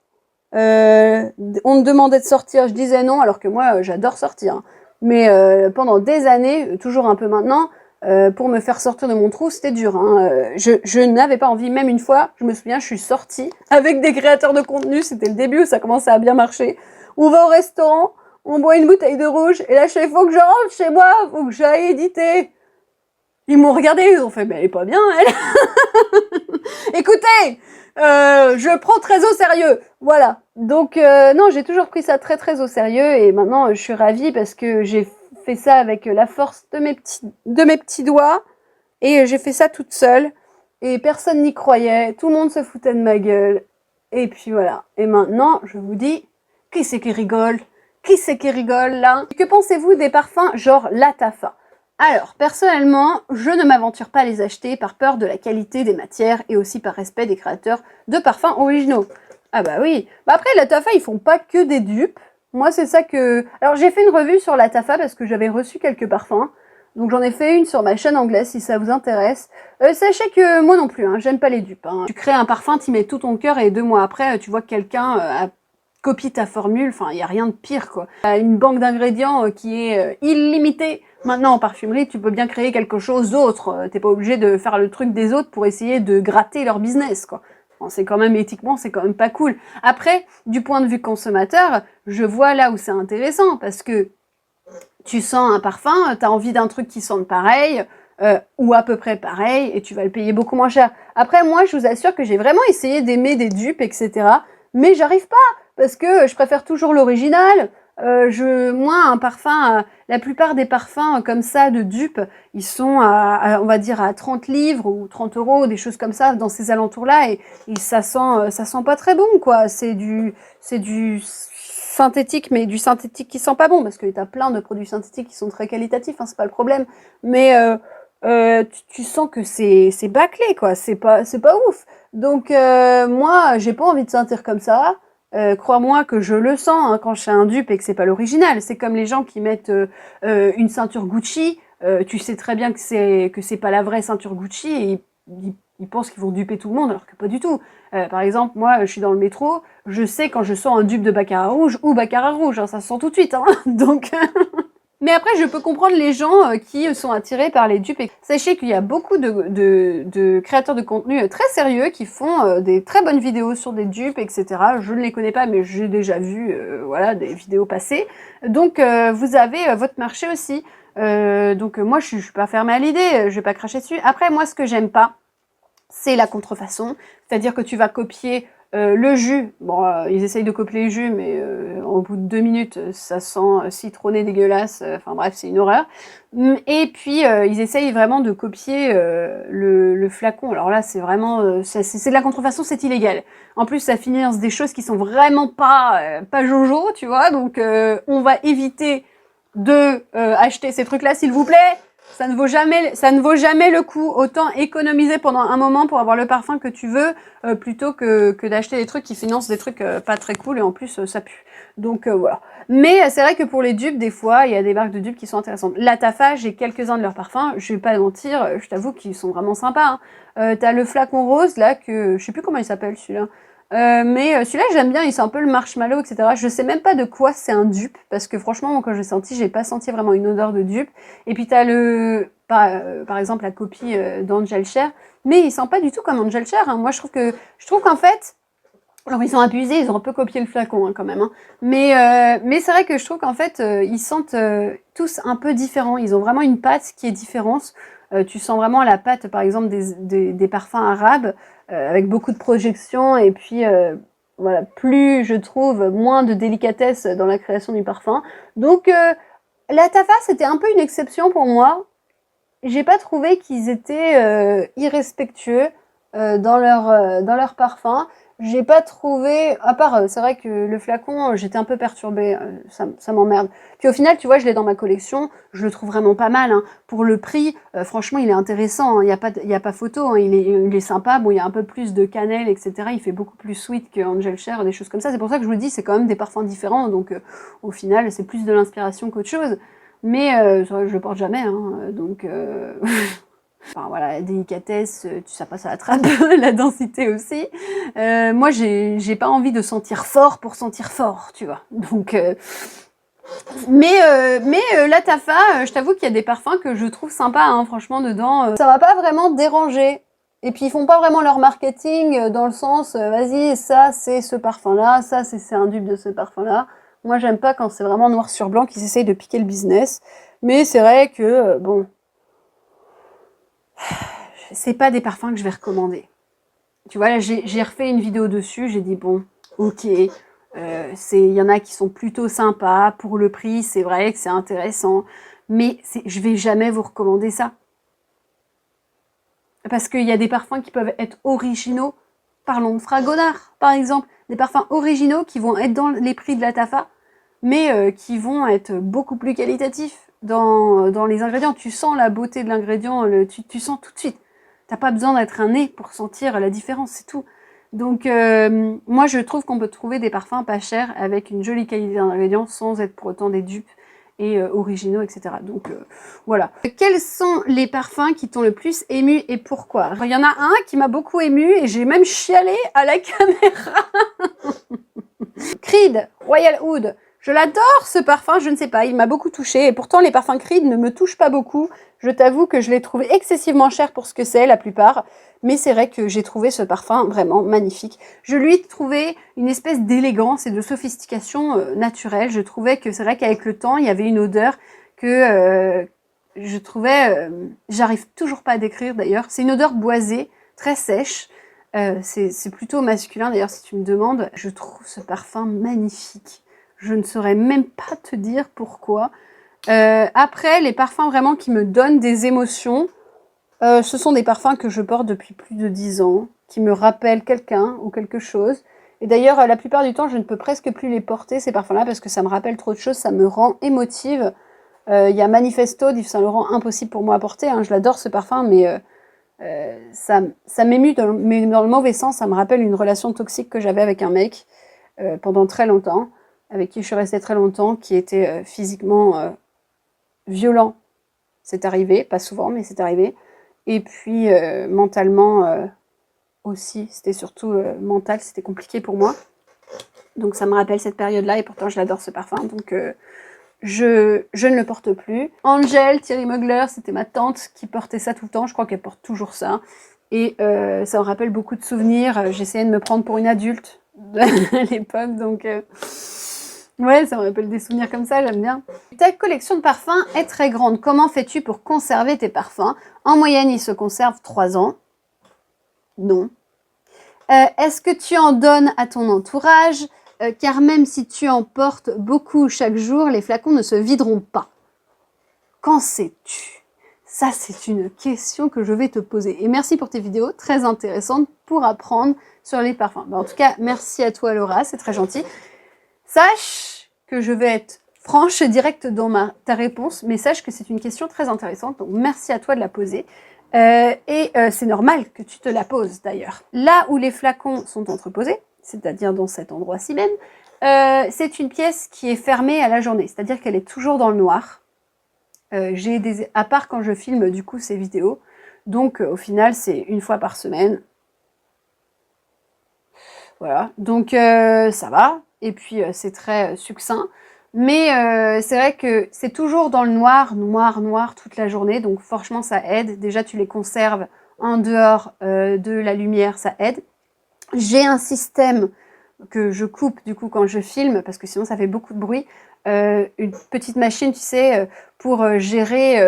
On me demandait de sortir, je disais non, alors que moi j'adore sortir. Mais pendant des années, toujours un peu maintenant, pour me faire sortir de mon trou, c'était dur. Je n'avais pas envie, même une fois, je me souviens, je suis sortie avec des créateurs de contenu, c'était le début où ça commençait à bien marcher. On va au restaurant, on boit une bouteille de rouge, et là je fais, faut que je rentre chez moi, faut que j'aille éditer. Ils m'ont regardé, ils ont fait, mais elle est pas bien, elle. Écoutez, je prends très au sérieux. Voilà. Donc, non, j'ai toujours pris ça très très au sérieux et maintenant, je suis ravie parce que j'ai fait ça avec la force de mes petits doigts et j'ai fait ça toute seule et personne n'y croyait. Tout le monde se foutait de ma gueule. Et puis voilà. Et maintenant, je vous dis, qui c'est qui rigole? Qui c'est qui rigole là? Que pensez-vous des parfums genre Latafa? Alors, personnellement, je ne m'aventure pas à les acheter par peur de la qualité des matières et aussi par respect des créateurs de parfums originaux. Ah bah oui. Bah après, Latafa, ils font pas que des dupes. Moi, c'est ça que... Alors, j'ai fait une revue sur Latafa parce que j'avais reçu quelques parfums. Donc, j'en ai fait une sur ma chaîne anglaise si ça vous intéresse. Sachez que moi non plus, j'aime pas les dupes. Tu crées un parfum, t'y mets tout ton cœur et 2 mois après, tu vois que quelqu'un a copie ta formule. Enfin, il n'y a rien de pire, quoi. Une banque d'ingrédients qui est illimitée. Maintenant, en parfumerie, tu peux bien créer quelque chose d'autre. T'es pas obligé de faire le truc des autres pour essayer de gratter leur business, quoi. Bon, c'est quand même, éthiquement, c'est quand même pas cool. Après, du point de vue consommateur, je vois là où c'est intéressant, parce que tu sens un parfum, t'as envie d'un truc qui sente pareil, ou à peu près pareil, et tu vas le payer beaucoup moins cher. Après, moi, je vous assure que j'ai vraiment essayé d'aimer des dupes, etc., mais j'arrive pas, parce que je préfère toujours l'original. Moi, un parfum, la plupart des parfums comme ça de dupes, ils sont on va dire à 30 livres ou 30 euros, des choses comme ça, dans ces alentours-là, et ça sent pas très bon, quoi. C'est du synthétique, mais du synthétique qui sent pas bon, parce que t'as plein de produits synthétiques qui sont très qualitatifs, c'est pas le problème. Mais tu sens que c'est bâclé, quoi. C'est pas ouf. Donc moi, j'ai pas envie de sentir comme ça. Crois-moi que je le sens quand je fais un dupe et que c'est pas l'original. C'est comme les gens qui mettent une ceinture Gucci. Tu sais très bien que c'est pas la vraie ceinture Gucci et ils pensent qu'ils vont duper tout le monde alors que pas du tout. Par exemple, moi, je suis dans le métro, je sais quand je sens un dupe de Baccarat rouge ou Baccarat rouge, ça se sent tout de suite. Donc mais après, je peux comprendre les gens qui sont attirés par les dupes. Et sachez qu'il y a beaucoup de créateurs de contenu très sérieux qui font des très bonnes vidéos sur des dupes, etc. Je ne les connais pas, mais j'ai déjà vu voilà, des vidéos passer. Donc, vous avez votre marché aussi. Donc, moi, je suis pas fermée à l'idée, je vais pas cracher dessus. Après, moi, ce que j'aime pas, c'est la contrefaçon. C'est-à-dire que tu vas copier le jus. Bon, ils essayent de copier le jus, mais au bout de 2 minutes, ça sent citronné dégueulasse. Enfin bref, c'est une horreur. Et puis, ils essayent vraiment de copier le flacon. Alors là, c'est vraiment... c'est de la contrefaçon, c'est illégal. En plus, ça finance des choses qui sont vraiment pas jojo, tu vois. Donc, on va éviter de acheter ces trucs-là, s'il vous plaît. Ça ne vaut jamais le coup. Autant économiser pendant un moment pour avoir le parfum que tu veux, plutôt que d'acheter des trucs qui financent des trucs pas très cool et en plus ça pue. Donc voilà. Mais c'est vrai que pour les dupes, des fois, il y a des marques de dupes qui sont intéressantes. Latafa, j'ai quelques-uns de leurs parfums. Je vais pas mentir, je t'avoue qu'ils sont vraiment sympas. T'as le flacon rose là que je sais plus comment il s'appelle celui-là. Mais celui-là j'aime bien, il sent un peu le marshmallow, etc. Je sais même pas de quoi c'est un dupe, parce que franchement, moi, quand j'ai senti, j'ai pas senti vraiment une odeur de dupe. Et puis t'as par exemple la copie d'Angel Cher, mais il sent pas du tout comme Angel Cher. Moi je trouve qu'en fait, alors ils ont abusé, ils ont un peu copié le flacon quand même. Mais c'est vrai que je trouve qu'en fait, ils sentent tous un peu différents. Ils ont vraiment une pâte qui est différente. Tu sens vraiment la pâte, par exemple, des parfums arabes, avec beaucoup de projection, et puis voilà, plus je trouve moins de délicatesse dans la création du parfum. Donc la Tafa, c'était un peu une exception pour moi. J'ai pas trouvé qu'ils étaient irrespectueux dans leur parfum. j'ai pas trouvé, à part, c'est vrai que le flacon, j'étais un peu perturbée, ça m'emmerde. Puis au final, tu vois, je l'ai dans ma collection, je le trouve vraiment pas mal, hein. Pour le prix, franchement, il est intéressant, hein. Il y a pas photo, hein. Il est sympa, bon, il y a un peu plus de cannelle, etc. Il fait beaucoup plus sweet que Angel Cher, des choses comme ça. C'est pour ça que je vous le dis, c'est quand même des parfums différents, donc au final, c'est plus de l'inspiration qu'autre chose. Mais c'est vrai que je le porte jamais, hein, donc... Enfin voilà, la délicatesse, ça passe à la trappe, la densité aussi. Moi, j'ai pas envie de sentir fort pour sentir fort, tu vois. Donc, la Tafa, je t'avoue qu'il y a des parfums que je trouve sympas, hein, franchement, dedans. Ça m'a pas vraiment dérangé. Et puis, ils font pas vraiment leur marketing dans le sens, vas-y, ça, c'est ce parfum-là, ça, c'est un dupe de ce parfum-là. Moi, j'aime pas quand c'est vraiment noir sur blanc qu'ils essayent de piquer le business. Mais c'est vrai que, bon... c'est pas des parfums que je vais recommander. Tu vois, là, j'ai refait une vidéo dessus, j'ai dit, bon, ok, il y en a qui sont plutôt sympas, pour le prix, c'est vrai que c'est intéressant, mais je vais jamais vous recommander ça. Parce qu'il y a des parfums qui peuvent être originaux, parlons de Fragonard, par exemple, des parfums originaux qui vont être dans les prix de la Tafa, mais qui vont être beaucoup plus qualitatifs dans les ingrédients. Tu sens la beauté de l'ingrédient, tu sens tout de suite. T'as pas besoin d'être un nez pour sentir la différence, c'est tout. Donc moi je trouve qu'on peut trouver des parfums pas chers avec une jolie qualité d'ingrédients sans être pour autant des dupes et originaux, etc. Donc voilà. Quels sont les parfums qui t'ont le plus ému et pourquoi? Il y en a un qui m'a beaucoup ému et j'ai même chialé à la caméra. Creed, Royal Oud. Je l'adore ce parfum, je ne sais pas, il m'a beaucoup touché et pourtant les parfums Creed ne me touchent pas beaucoup. Je t'avoue que je l'ai trouvé excessivement cher pour ce que c'est la plupart, mais c'est vrai que j'ai trouvé ce parfum vraiment magnifique. Je lui ai trouvé une espèce d'élégance et de sophistication naturelle. Je trouvais que c'est vrai qu'avec le temps, il y avait une odeur que je trouvais, j'arrive toujours pas à décrire d'ailleurs. C'est une odeur boisée, très sèche. C'est plutôt masculin d'ailleurs si tu me demandes. Je trouve ce parfum magnifique. Je ne saurais même pas te dire pourquoi. Après, les parfums vraiment qui me donnent des émotions, ce sont des parfums que je porte depuis plus de 10 ans, qui me rappellent quelqu'un ou quelque chose. Et d'ailleurs, la plupart du temps, je ne peux presque plus les porter, ces parfums-là, parce que ça me rappelle trop de choses, ça me rend émotive. Il y a Manifesto d'Yves Saint Laurent, impossible pour moi à porter, hein, je l'adore ce parfum, mais ça m'émue, mais dans le mauvais sens, ça me rappelle une relation toxique que j'avais avec un mec pendant très longtemps, avec qui je suis restée très longtemps, qui était physiquement violent. C'est arrivé, pas souvent, mais c'est arrivé. Et puis mentalement aussi, c'était surtout mental, c'était compliqué pour moi. Donc ça me rappelle cette période-là, et pourtant je l'adore ce parfum, donc je ne le porte plus. Angel, Thierry Mugler, c'était ma tante qui portait ça tout le temps, je crois qu'elle porte toujours ça. Et ça me rappelle beaucoup de souvenirs, j'essayais de me prendre pour une adulte à l'époque, donc... ouais, ça me rappelle des souvenirs comme ça, j'aime bien. Ta collection de parfums est très grande. Comment fais-tu pour conserver tes parfums? En moyenne, ils se conservent 3 ans. Non. Est-ce que tu en donnes à ton entourage? Car même si tu en portes beaucoup chaque jour, les flacons ne se videront pas. Qu'en sais-tu? Ça, c'est une question que je vais te poser. Et merci pour tes vidéos, très intéressantes pour apprendre sur les parfums. En tout cas, merci à toi Laura, c'est très gentil. Sache que je vais être franche et directe dans ta réponse, mais sache que c'est une question très intéressante, donc merci à toi de la poser. C'est normal que tu te la poses d'ailleurs. Là où les flacons sont entreposés, c'est-à-dire dans cet endroit-ci même, c'est une pièce qui est fermée à la journée, c'est-à-dire qu'elle est toujours dans le noir. À part quand je filme du coup ces vidéos, donc au final c'est une fois par semaine. Voilà, donc ça va. Et puis c'est très succinct. Mais c'est vrai que c'est toujours dans le noir, noir toute la journée. Donc franchement, ça aide. Déjà, tu les conserves en dehors de la lumière, ça aide. J'ai un système que je coupe du coup quand je filme, parce que sinon ça fait beaucoup de bruit. Une petite machine, tu sais, pour gérer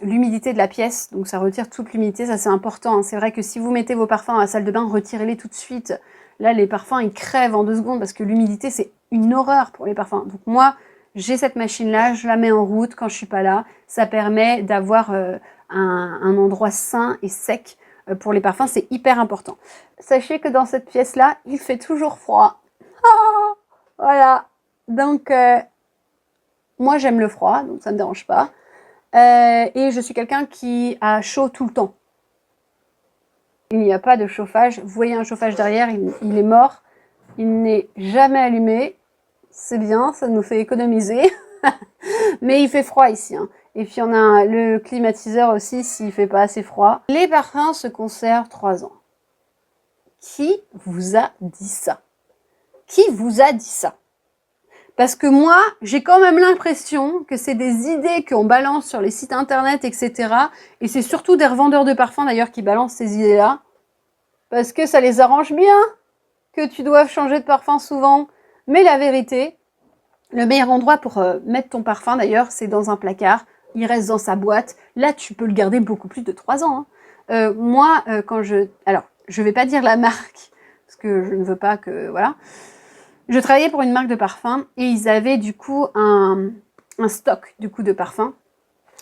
l'humidité de la pièce. Donc ça retire toute l'humidité, ça c'est important. Hein. C'est vrai que si vous mettez vos parfums à la salle de bain, retirez-les tout de suite. Là, les parfums, ils crèvent en 2 secondes parce que l'humidité, c'est une horreur pour les parfums. Donc moi, j'ai cette machine-là, je la mets en route quand je suis pas là. Ça permet d'avoir un endroit sain et sec pour les parfums, c'est hyper important. Sachez que dans cette pièce-là, il fait toujours froid. Ah, voilà. Donc, moi, j'aime le froid, donc ça ne me dérange pas. Et je suis quelqu'un qui a chaud tout le temps. Il n'y a pas de chauffage. Vous voyez un chauffage derrière, il est mort. Il n'est jamais allumé. C'est bien, ça nous fait économiser. Mais il fait froid ici. Hein. Et puis on a le climatiseur aussi s'il fait pas assez froid. Les parfums se conservent 3 ans. Qui vous a dit ça? Qui vous a dit ça? Parce que moi, j'ai quand même l'impression que c'est des idées qu'on balance sur les sites internet, etc. Et c'est surtout des revendeurs de parfums d'ailleurs qui balancent ces idées-là. Parce que ça les arrange bien que tu doives changer de parfum souvent. Mais la vérité, le meilleur endroit pour mettre ton parfum d'ailleurs, c'est dans un placard. Il reste dans sa boîte. Là, tu peux le garder beaucoup plus de 3 ans. Hein. Moi, quand je... Alors, je vais pas dire la marque, parce que je ne veux pas que... Voilà. Je travaillais pour une marque de parfum et ils avaient du coup un stock du coup de parfums.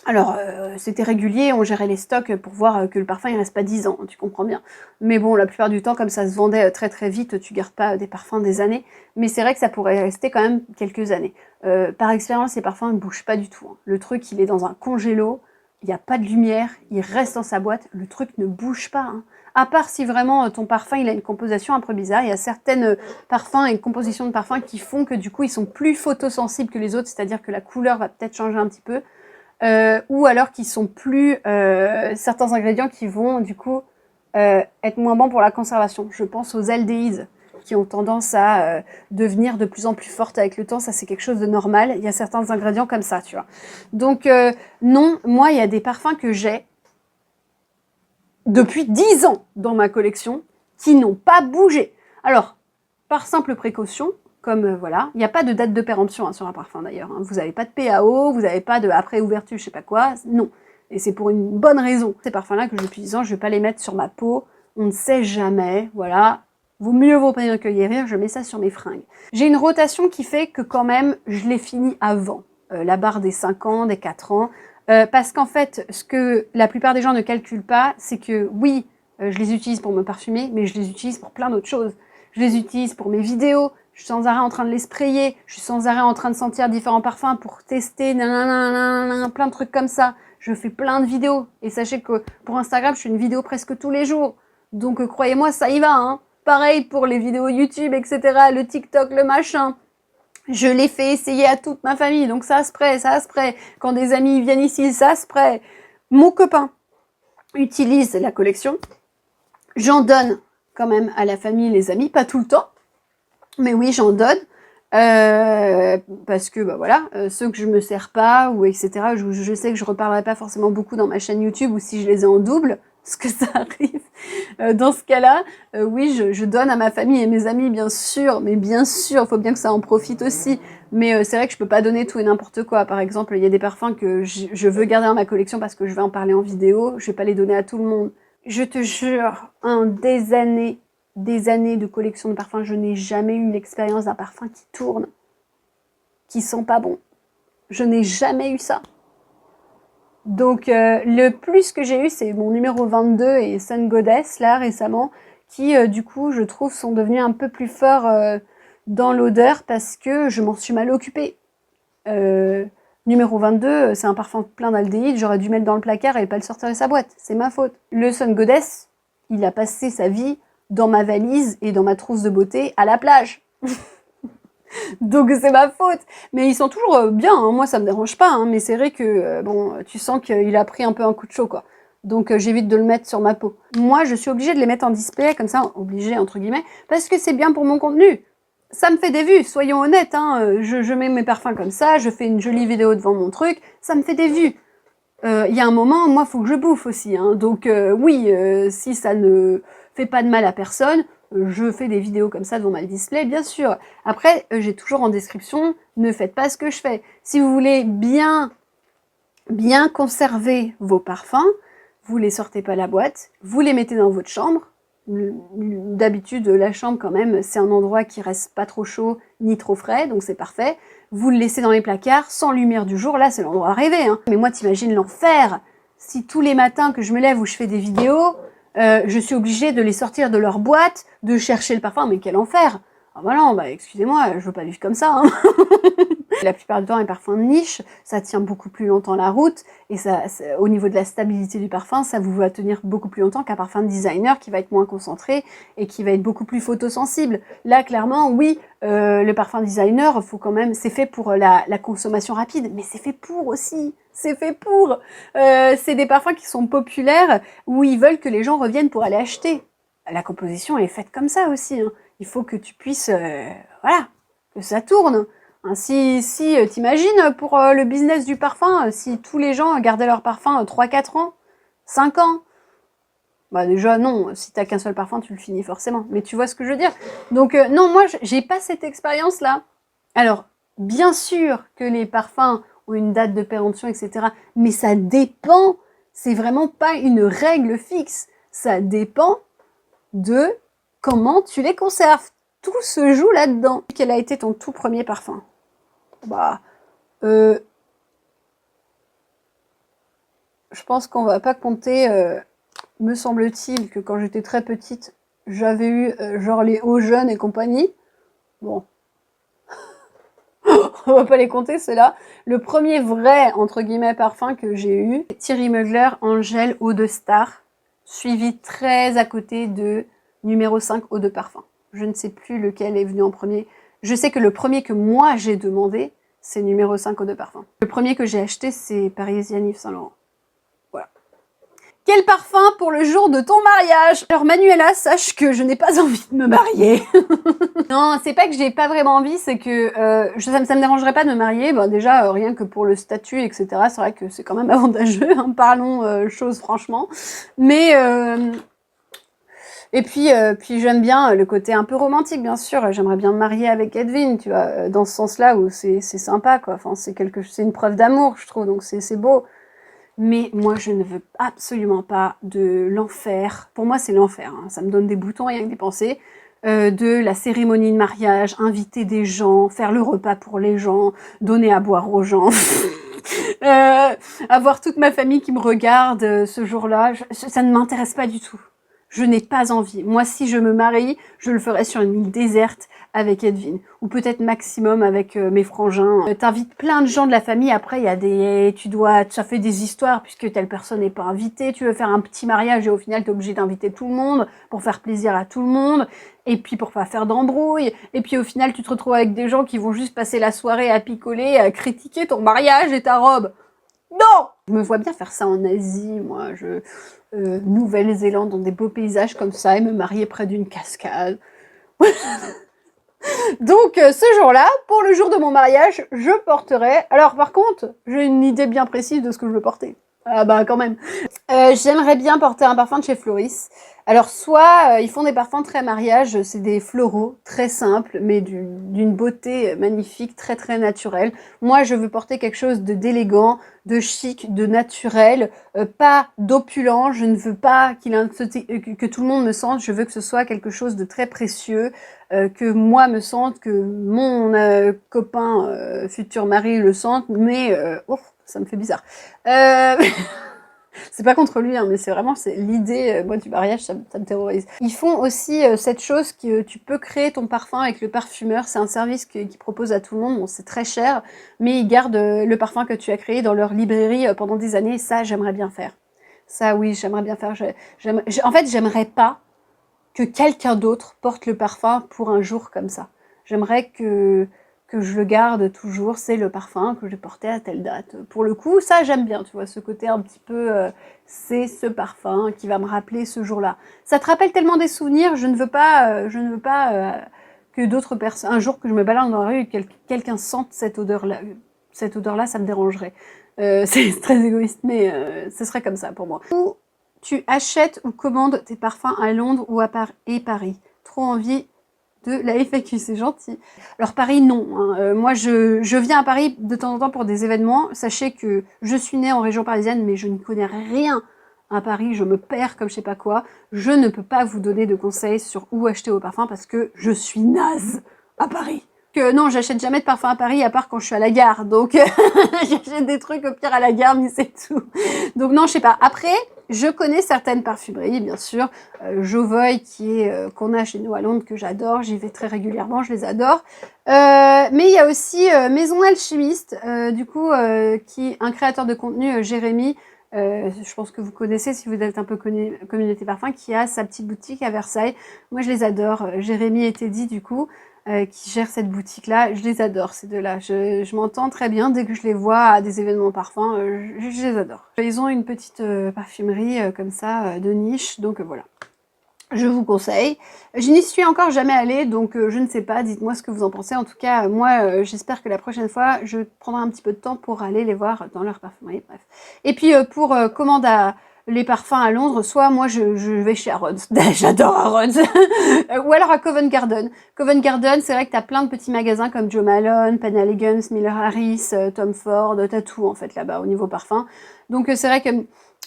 Alors, c'était régulier, on gérait les stocks pour voir que le parfum il reste pas 10 ans, tu comprends bien. Mais bon, la plupart du temps, comme ça se vendait très très vite, tu gardes pas des parfums des années. Mais c'est vrai que ça pourrait rester quand même quelques années. Par expérience, les parfums ne bougent pas du tout. Hein. Le truc, il est dans un congélo, il n'y a pas de lumière, il reste dans sa boîte, le truc ne bouge pas. Hein. À part si vraiment ton parfum il a une composition un peu bizarre, il y a certaines parfums et compositions de parfums qui font que du coup ils sont plus photosensibles que les autres, c'est-à-dire que la couleur va peut-être changer un petit peu. Ou alors qui sont plus certains ingrédients qui vont du coup être moins bons pour la conservation. Je pense aux aldéhydes qui ont tendance à devenir de plus en plus fortes avec le temps. Ça, c'est quelque chose de normal. Il y a certains ingrédients comme ça, tu vois. Donc, non, moi, il y a des parfums que j'ai depuis 10 ans dans ma collection qui n'ont pas bougé. Alors, par simple précaution, comme voilà, il n'y a pas de date de péremption hein, sur un parfum d'ailleurs. Hein. Vous n'avez pas de PAO, vous n'avez pas de après ouverture, je sais pas quoi. Non. Et c'est pour une bonne raison. Ces parfums-là que depuis 10 ans, je ne vais pas les mettre sur ma peau. On ne sait jamais. Voilà. Mieux vaut prévenir que guérir. Je mets ça sur mes fringues. J'ai une rotation qui fait que quand même, je l'ai fini avant. La barre des 5 ans, des 4 ans. Parce qu'en fait, ce que la plupart des gens ne calculent pas, c'est que oui, je les utilise pour me parfumer, mais je les utilise pour plein d'autres choses. Je les utilise pour mes vidéos. Je suis sans arrêt en train de les sprayer, je suis sans arrêt en train de sentir différents parfums pour tester, nanana, plein de trucs comme ça. Je fais plein de vidéos. Et sachez que pour Instagram, je fais une vidéo presque tous les jours. Donc croyez-moi, ça y va. Hein. Pareil pour les vidéos YouTube, etc., le TikTok, le machin. Je les fais essayer à toute ma famille. Donc ça se prête, ça se prête. Quand des amis viennent ici, ça se prête. Mon copain utilise la collection. J'en donne quand même à la famille, les amis, pas tout le temps. Mais oui, j'en donne, parce que, bah voilà, ceux que je me sers pas, ou etc., je sais que je reparlerai pas forcément beaucoup dans ma chaîne YouTube, ou si je les ai en double, parce que ça arrive, dans ce cas-là, oui, je donne à ma famille et mes amis, bien sûr, mais bien sûr, il faut bien que ça en profite aussi, mais c'est vrai que je peux pas donner tout et n'importe quoi. Par exemple, il y a des parfums que je veux garder dans ma collection parce que je vais en parler en vidéo, je vais pas les donner à tout le monde. Je te jure, des années de collection de parfums, je n'ai jamais eu l'expérience d'un parfum qui tourne, qui sent pas bon. Je n'ai jamais eu ça. Donc, le plus que j'ai eu, c'est mon numéro 22 et Sun Goddess, là, récemment, qui, du coup, je trouve, sont devenus un peu plus forts dans l'odeur parce que je m'en suis mal occupée. Numéro 22, c'est un parfum plein d'aldéhyde, j'aurais dû mettre dans le placard et pas le sortir de sa boîte. C'est ma faute. Le Sun Goddess, il a passé sa vie dans ma valise et dans ma trousse de beauté à la plage. Donc c'est ma faute. Mais ils sont toujours bien, hein. Moi ça me dérange pas, hein. Mais c'est vrai que bon, tu sens qu'il a pris un peu un coup de chaud, quoi. Donc j'évite de le mettre sur ma peau. Moi je suis obligée de les mettre en display, comme ça, obligée entre guillemets, parce que c'est bien pour mon contenu. Ça me fait des vues, soyons honnêtes, hein. Je mets mes parfums comme ça, je fais une jolie vidéo devant mon truc, ça me fait des vues. Il y a un moment, moi, faut que je bouffe aussi, hein. Donc oui, si ça ne fait pas de mal à personne, je fais des vidéos comme ça devant ma display, bien sûr. Après, j'ai toujours en description, ne faites pas ce que je fais. Si vous voulez bien conserver vos parfums, vous les sortez pas de la boîte, vous les mettez dans votre chambre. D'habitude, la chambre, quand même, c'est un endroit qui reste pas trop chaud ni trop frais, donc c'est parfait. Vous le laissez dans les placards, sans lumière du jour, là, c'est l'endroit rêvé. Hein. Mais moi, t'imagines l'enfer. Si tous les matins que je me lève ou je fais des vidéos, je suis obligée de les sortir de leur boîte, de chercher le parfum, mais quel enfer! Ah bah non, bah excusez-moi, je veux pas vivre comme ça, hein. La plupart du temps, les parfums de niche, ça tient beaucoup plus longtemps la route, et au niveau de la stabilité du parfum, ça vous va tenir beaucoup plus longtemps qu'un parfum de designer qui va être moins concentré et qui va être beaucoup plus photosensible. Là, clairement, oui, le parfum designer, faut quand même, c'est fait pour la consommation rapide, mais c'est fait pour aussi. C'est fait pour. C'est des parfums qui sont populaires où ils veulent que les gens reviennent pour aller acheter. La composition est faite comme ça aussi, hein. Il faut que tu puisses, voilà, que ça tourne. Hein, si t'imagines pour le business du parfum, si tous les gens gardaient leur parfum 3-4 ans, 5 ans, bah déjà non, si t'as qu'un seul parfum, tu le finis forcément. Mais tu vois ce que je veux dire? Donc non, moi j'ai pas cette expérience-là. Alors, bien sûr que les parfums ont une date de péremption, etc. Mais ça dépend. C'est vraiment pas une règle fixe. Ça dépend de comment tu les conserves. Tout se joue là-dedans. Quel a été ton tout premier parfum? Bah, je pense qu'on va pas compter, me semble-t-il, que quand j'étais très petite, j'avais eu genre les hauts jeunes et compagnie. Bon. On va pas les compter, ceux-là. Le premier vrai, entre guillemets, parfum que j'ai eu, Thierry Mugler Angel Eau de Star, suivi très à côté de numéro 5 Eau de Parfum. Je ne sais plus lequel est venu en premier. Je sais que le premier que moi j'ai demandé, c'est numéro 5 Eau de Parfum. Le premier que j'ai acheté, c'est Parisienne Yves Saint Laurent. Voilà. Quel parfum pour le jour de ton mariage? Alors Manuela, sache que je n'ai pas envie de me marier. Non, c'est pas que j'ai pas vraiment envie, c'est que ça me dérangerait pas de me marier. Bon, déjà, rien que pour le statut, etc. C'est vrai que c'est quand même avantageux, hein, parlons choses franchement. Mais et puis j'aime bien le côté un peu romantique, bien sûr. J'aimerais bien me marier avec Edwin, tu vois, dans ce sens-là où c'est sympa, quoi. Enfin, c'est une preuve d'amour, je trouve, donc c'est beau. Mais moi, je ne veux absolument pas de l'enfer. Pour moi, c'est l'enfer. Hein. Ça me donne des boutons rien que d'y penser. De la cérémonie de mariage, inviter des gens, faire le repas pour les gens, donner à boire aux gens. Avoir toute ma famille qui me regarde ce jour-là, ça ne m'intéresse pas du tout. Je n'ai pas envie. Moi, si je me marie, je le ferai sur une île déserte avec Edwin. Ou peut-être maximum avec mes frangins. T'invites plein de gens de la famille. Après, il y a des... Ça fait des histoires puisque telle personne n'est pas invitée. Tu veux faire un petit mariage et au final, t'es obligé d'inviter tout le monde pour faire plaisir à tout le monde. Et puis pour pas faire d'embrouille. Et puis au final, tu te retrouves avec des gens qui vont juste passer la soirée à picoler, à critiquer ton mariage et ta robe. Non! Je me vois bien faire ça en Asie, moi. Nouvelle-Zélande, dans des beaux paysages comme ça, et me marier près d'une cascade. Donc, ce jour-là, pour le jour de mon mariage, je porterai... Alors, par contre, j'ai une idée bien précise de ce que je veux porter. Ah bah, quand même. J'aimerais bien porter un parfum de chez Floris. Alors, soit ils font des parfums très mariage, c'est des floraux très simples, mais d'une beauté magnifique, très très naturelle. Moi, je veux porter quelque chose d'élégant, de chic, de naturel, pas d'opulent. Je ne veux pas que tout le monde me sente. Je veux que ce soit quelque chose de très précieux, que moi me sente, que mon copain, futur mari le sente, mais oh, ça me fait bizarre. C'est pas contre lui, hein, mais c'est vraiment l'idée, moi, du mariage, ça me terrorise. Ils font aussi cette chose que tu peux créer ton parfum avec le parfumeur. C'est un service qu'ils proposent à tout le monde. Bon, c'est très cher, mais ils gardent le parfum que tu as créé dans leur librairie pendant des années. Ça, j'aimerais bien faire. Ça, oui, j'aimerais bien faire. En fait, j'aimerais pas que quelqu'un d'autre porte le parfum pour un jour comme ça. J'aimerais que je le garde toujours, c'est le parfum que j'ai porté à telle date. Pour le coup, ça j'aime bien, tu vois, ce côté un petit peu, c'est ce parfum qui va me rappeler ce jour-là. Ça te rappelle tellement des souvenirs, je ne veux pas que d'autres personnes, un jour que je me balade dans la rue et que quelqu'un sente cette odeur-là, ça me dérangerait. C'est très égoïste, mais ce serait comme ça pour moi. Où tu achètes ou commandes tes parfums à Londres ou à Paris? Trop envie de la FAQ, c'est gentil. Alors Paris, non. Hein. Moi, je viens à Paris de temps en temps pour des événements. Sachez que je suis née en région parisienne, mais je n'y connais rien à Paris. Je me perds comme je sais pas quoi. Je ne peux pas vous donner de conseils sur où acheter vos parfums parce que je suis naze à Paris. Non, j'achète jamais de parfum à Paris à part quand je suis à la gare. Donc, j'achète des trucs au pire à la gare, mais c'est tout. Donc non, je sais pas. Après, Je connais certaines parfumeries, bien sûr. Jovoy, qu'on a chez nous à Londres, que j'adore. J'y vais très régulièrement, je les adore. Mais il y a aussi Maison Alchimiste, qui un créateur de contenu, Jérémy, je pense que vous connaissez si vous êtes un peu communauté parfum, qui a sa petite boutique à Versailles. Moi, je les adore. Jérémy et Teddy, qui gèrent cette boutique-là. Je les adore, ces deux-là. Je m'entends très bien. Dès que je les vois à des événements parfums, je les adore. Ils ont une petite parfumerie comme ça, de niche, donc voilà. Je vous conseille. Je n'y suis encore jamais allée, donc je ne sais pas. Dites-moi ce que vous en pensez. En tout cas, moi, j'espère que la prochaine fois, je prendrai un petit peu de temps pour aller les voir dans leur parfumerie. Bref. Et puis, pour commande les parfums à Londres, soit moi, je vais chez Harrods. J'adore Harrods. Ou alors à Covent Garden. Covent Garden, c'est vrai que tu as plein de petits magasins comme Jo Malone, Penn Elegance, Miller Harris, Tom Ford. Tu as tout, en fait, là-bas, au niveau parfum. Donc, c'est vrai que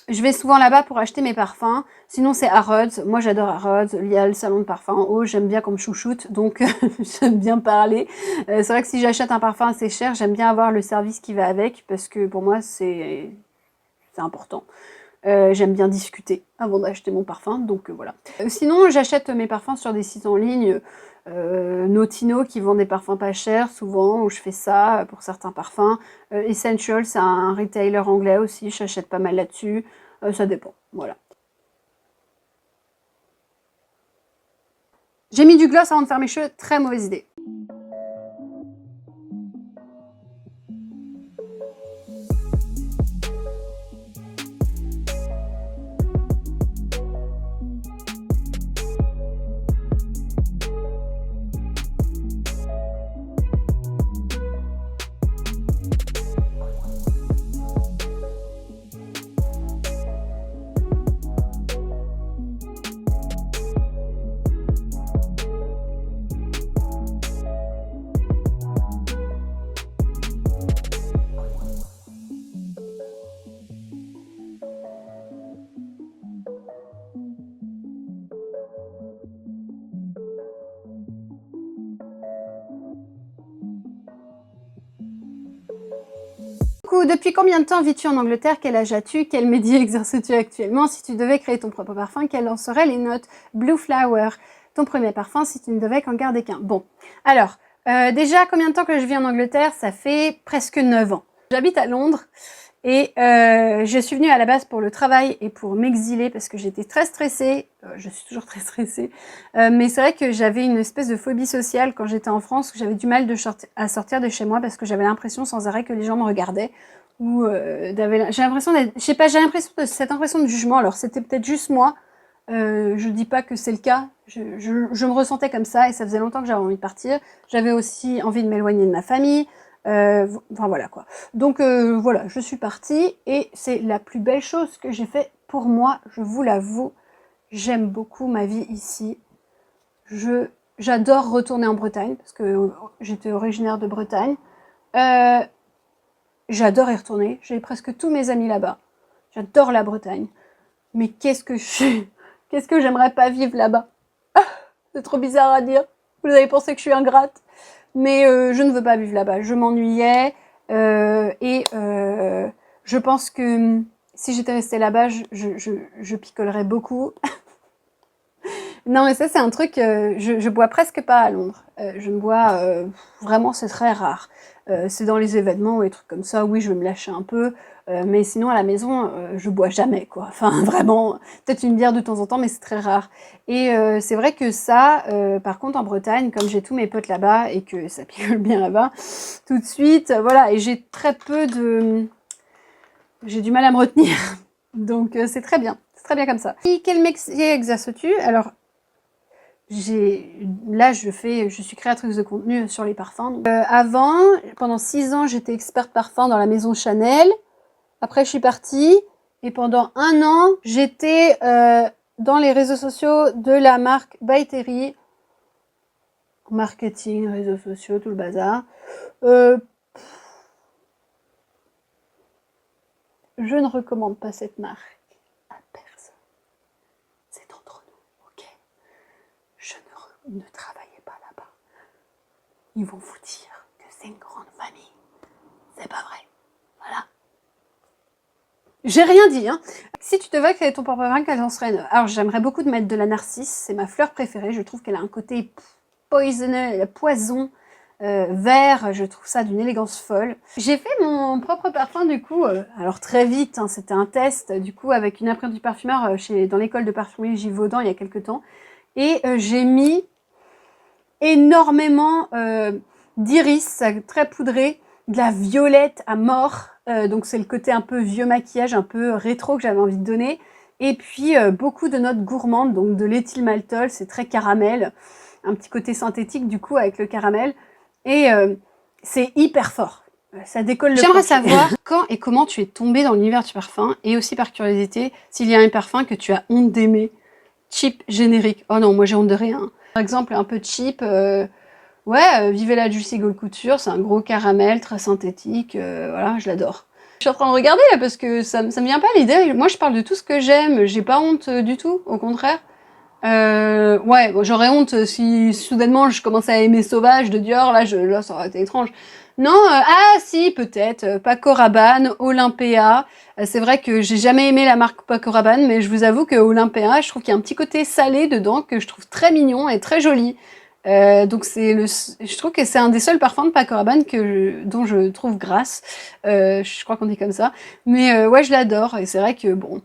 je vais souvent là-bas pour acheter mes parfums. Sinon, c'est Harrods. Moi, j'adore Harrods. Il y a le salon de parfum en haut. J'aime bien qu'on me chouchoute, donc j'aime bien parler. C'est vrai que si j'achète un parfum assez cher, j'aime bien avoir le service qui va avec, parce que pour moi, c'est important. J'aime bien discuter avant d'acheter mon parfum, donc voilà. Sinon, j'achète mes parfums sur des sites en ligne, Notino qui vend des parfums pas chers, souvent, où je fais ça pour certains parfums. Essential, c'est un retailer anglais aussi, j'achète pas mal là-dessus. Ça dépend, voilà. J'ai mis du gloss avant de faire mes cheveux, très mauvaise idée. Depuis combien de temps vis-tu en Angleterre? Quel âge as-tu? Quel métier exerces-tu actuellement? Si tu devais créer ton propre parfum, quelles en seraient les notes? Blue Flower, ton premier parfum si tu ne devais qu'en garder qu'un. Bon, alors, déjà, combien de temps que je vis en Angleterre? Ça fait presque 9 ans. J'habite à Londres et je suis venue à la base pour le travail et pour m'exiler parce que j'étais très stressée. Je suis toujours très stressée. Mais c'est vrai que j'avais une espèce de phobie sociale quand j'étais en France, que j'avais du mal à sortir de chez moi parce que j'avais l'impression sans arrêt que les gens me regardaient. Ou j'ai l'impression d'être... Je sais pas, j'ai l'impression de cette impression de jugement. Alors c'était peut-être juste moi. Je dis pas que c'est le cas. Je me ressentais comme ça et ça faisait longtemps que j'avais envie de partir. J'avais aussi envie de m'éloigner de ma famille. Enfin voilà quoi. Donc voilà, je suis partie et c'est la plus belle chose que j'ai fait pour moi, je vous l'avoue. J'aime beaucoup ma vie ici. J'adore retourner en Bretagne parce que j'étais originaire de Bretagne. J'adore y retourner. J'ai presque tous mes amis là-bas. J'adore la Bretagne. Mais qu'est-ce que j'aimerais pas vivre là-bas. C'est trop bizarre à dire. Vous avez pensé que je suis ingrate. Mais je ne veux pas vivre là-bas. Je m'ennuyais. Je pense que si j'étais restée là-bas, je picolerais beaucoup. Non, mais ça, c'est un truc, je bois presque pas à Londres. Je ne bois, vraiment, c'est très rare. C'est dans les événements ou des trucs comme ça, oui, je vais me lâcher un peu. Mais sinon, à la maison, je bois jamais, quoi. Enfin, vraiment, peut-être une bière de temps en temps, mais c'est très rare. Et c'est vrai que ça, par contre, en Bretagne, comme j'ai tous mes potes là-bas et que ça picole bien là-bas, tout de suite, voilà. Et j'ai très peu de... J'ai du mal à me retenir. Donc, c'est très bien. C'est très bien comme ça. Et quel métier exerces-tu? Alors, là, je suis créatrice de contenu sur les parfums. Avant, pendant 6 ans, j'étais experte parfum dans la maison Chanel. Après, je suis partie. Et pendant 1 an, j'étais dans les réseaux sociaux de la marque By Terry. Marketing, réseaux sociaux, tout le bazar. Je ne recommande pas cette marque à personne. C'est entre nous, ok? Ne travaillez pas là-bas. Ils vont vous dire que c'est une grande famille. C'est pas vrai. Voilà. J'ai rien dit, hein. Si tu devais créer ton propre parfum, quel en serait? Alors j'aimerais beaucoup de mettre de la narcisse, c'est ma fleur préférée, je trouve qu'elle a un côté poisoneux, poison, vert, je trouve ça d'une élégance folle. J'ai fait mon propre parfum du coup, alors très vite, hein, c'était un test du coup avec une apprenti parfumeur dans l'école de parfumerie Givaudan il y a quelques temps, et j'ai mis énormément d'iris très poudré, de la violette à mort, donc c'est le côté un peu vieux maquillage, un peu rétro que j'avais envie de donner, et puis beaucoup de notes gourmandes, donc de l'éthylmaltol, c'est très caramel, un petit côté synthétique du coup avec le caramel, et c'est hyper fort. Ça décolle le J'aimerais savoir quand et comment tu es tombée dans l'univers du parfum, et aussi par curiosité, s'il y a un parfum que tu as honte d'aimer, cheap, générique. Oh non, moi j'ai honte de rien. Par exemple, un peu cheap, Vive la Juicy Gold Couture, c'est un gros caramel très synthétique, voilà, je l'adore. Je suis en train de regarder là parce que ça me vient pas l'idée. Moi je parle de tout ce que j'aime, j'ai pas honte du tout, au contraire. Bon, j'aurais honte si soudainement je commençais à aimer Sauvage de Dior, là ça aurait été étrange. Non, si, peut-être, Paco Rabanne, Olympea. C'est vrai que j'ai jamais aimé la marque Paco Rabanne, mais je vous avoue que Olympea, je trouve qu'il y a un petit côté salé dedans que je trouve très mignon et très joli. Donc je trouve que c'est un des seuls parfums de Paco Rabanne dont je trouve grâce. Je crois qu'on dit comme ça. Mais ouais, je l'adore et c'est vrai que bon,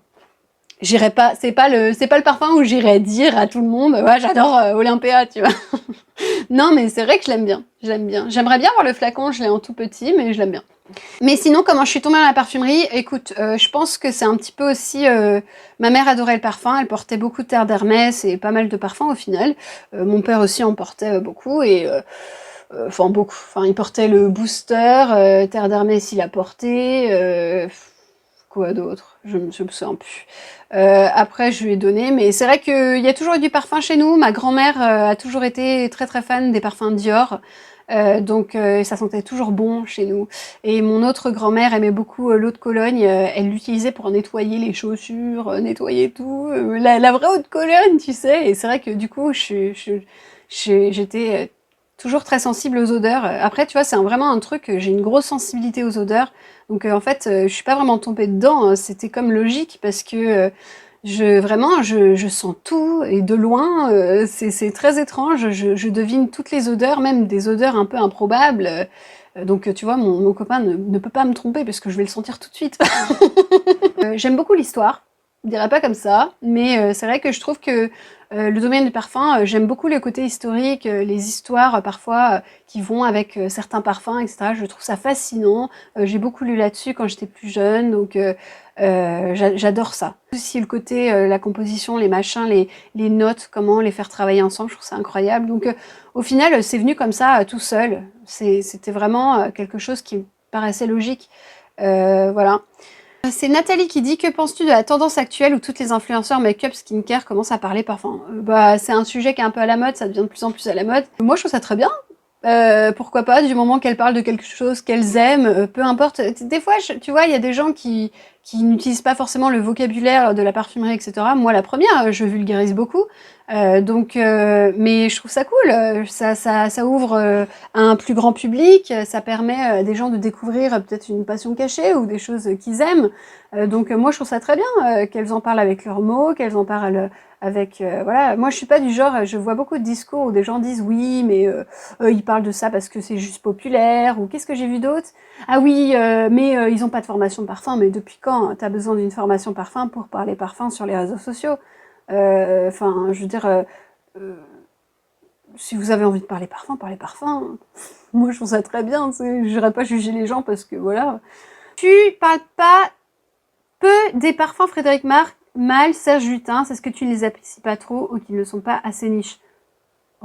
j'irai pas, c'est pas le parfum où j'irais dire à tout le monde, ouais, j'adore Olympea, tu vois. Non, mais c'est vrai que je l'aime bien. J'aimerais bien voir le flacon, je l'ai en tout petit, mais je l'aime bien. Mais sinon, comment je suis tombée dans la parfumerie? Écoute, je pense que c'est un petit peu aussi... ma mère adorait le parfum, elle portait beaucoup de terre d'Hermès et pas mal de parfums au final. Mon père aussi en portait beaucoup et... beaucoup. Enfin, il portait le booster, terre d'Hermès il a porté... quoi d'autre? Je me souviens plus. Après, je lui ai donné, mais c'est vrai qu'il y a toujours eu du parfum chez nous. Ma grand-mère a toujours été très très fan des parfums Dior. Donc ça sentait toujours bon chez nous. Et mon autre grand-mère aimait beaucoup l'eau de Cologne. Elle l'utilisait pour nettoyer les chaussures, nettoyer tout. La vraie eau de Cologne, tu sais. Et c'est vrai que du coup, j'étais toujours très sensible aux odeurs. Après, tu vois, c'est vraiment un truc, j'ai une grosse sensibilité aux odeurs. Donc en fait, je suis pas vraiment tombée dedans. Hein. C'était comme logique parce que je sens tout et de loin, c'est très étrange. Je devine toutes les odeurs, même des odeurs un peu improbables. Donc tu vois, mon copain ne peut pas me tromper parce que je vais le sentir tout de suite. J'aime beaucoup l'histoire. Je dirais pas comme ça, mais c'est vrai que je trouve que le domaine du parfum, j'aime beaucoup le côté historique, les histoires parfois qui vont avec certains parfums, etc. Je trouve ça fascinant. J'ai beaucoup lu là-dessus quand j'étais plus jeune, donc j'adore ça. Aussi le côté, la composition, les machins, les notes, comment les faire travailler ensemble, je trouve ça incroyable. Donc au final, c'est venu comme ça, tout seul. C'était vraiment quelque chose qui me paraissait logique. Voilà. C'est Nathalie qui dit: que penses-tu de la tendance actuelle où toutes les influenceurs make-up skincare commencent à parler parfum? C'est un sujet qui est un peu à la mode, ça devient de plus en plus à la mode. Moi je trouve ça très bien. Pourquoi pas, du moment qu'elles parlent de quelque chose qu'elles aiment, peu importe. Des fois, tu vois, il y a des gens qui n'utilisent pas forcément le vocabulaire de la parfumerie, etc. Moi, la première, je vulgarise beaucoup. Mais je trouve ça cool. Ça ouvre à un plus grand public. Ça permet à des gens de découvrir peut-être une passion cachée ou des choses qu'ils aiment. Moi, je trouve ça très bien qu'elles en parlent avec leurs mots, qu'elles en parlent avec voilà. Moi je suis pas du genre, je vois beaucoup de discours où des gens disent oui mais ils parlent de ça parce que c'est juste populaire, ou qu'est-ce que j'ai vu d'autre? Ah oui mais ils ont pas de formation parfum. Mais depuis quand t'as besoin d'une formation parfum pour parler parfum sur les réseaux sociaux? Enfin je veux dire si vous avez envie de parler parfum, parlez parfum. Moi je trouve ça très bien, je n'irais pas juger les gens parce que voilà. Tu parles pas peu des parfums Frédéric Malle, Serge Lutens, est-ce que tu ne les apprécies pas trop ou qu'ils ne sont pas assez niches?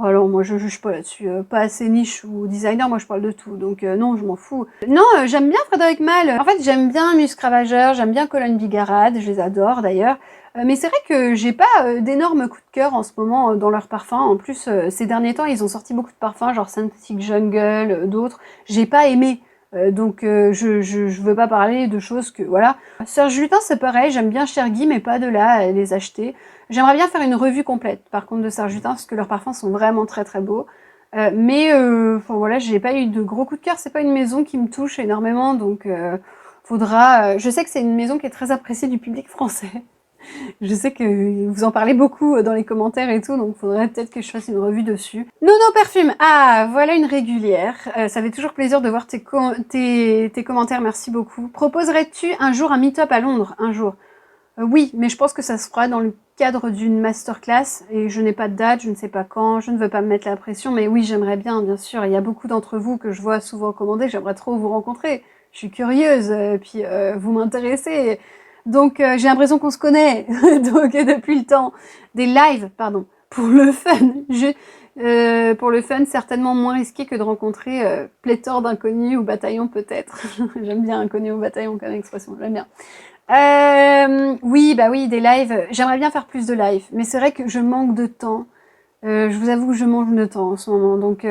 Alors moi je juge pas là-dessus, pas assez niche ou designer, moi je parle de tout, donc non je m'en fous. Non, j'aime bien Frédéric Malle, en fait j'aime bien Musc Ravageur, j'aime bien Cologne Bigarade, je les adore d'ailleurs. Mais c'est vrai que j'ai pas d'énormes coups de cœur en ce moment dans leurs parfums. En plus, ces derniers temps, ils ont sorti beaucoup de parfums, genre Synthetic Jungle, d'autres. J'ai pas aimé. Je veux pas parler de choses que... Voilà. Serge Lutens, c'est pareil, j'aime bien Chergui, mais pas de là à les acheter. J'aimerais bien faire une revue complète, par contre, de Serge Lutens, parce que leurs parfums sont vraiment très très beaux. Enfin voilà, j'ai pas eu de gros coups de cœur, c'est pas une maison qui me touche énormément, donc faudra... je sais que c'est une maison qui est très appréciée du public français. Je sais que vous en parlez beaucoup dans les commentaires et tout, donc il faudrait peut-être que je fasse une revue dessus. Nono Perfume, ah, voilà une régulière. Ça fait toujours plaisir de voir tes commentaires, merci beaucoup. Proposerais-tu un jour un meet-up à Londres, un jour? Oui, mais je pense que ça se fera dans le cadre d'une masterclass, et je n'ai pas de date, je ne sais pas quand, je ne veux pas me mettre la pression, mais oui, j'aimerais bien sûr. Il y a beaucoup d'entre vous que je vois souvent commander, j'aimerais trop vous rencontrer. Je suis curieuse, puis vous m'intéressez. Donc j'ai l'impression qu'on se connaît, donc depuis le temps. Des lives, pardon, pour le fun. Pour le fun, certainement moins risqué que de rencontrer pléthore d'inconnus ou bataillons peut-être. J'aime bien inconnu ou bataillon comme expression, j'aime bien. Oui, bah oui, des lives. J'aimerais bien faire plus de lives, mais c'est vrai que je manque de temps. Je vous avoue que je manque de temps en ce moment, donc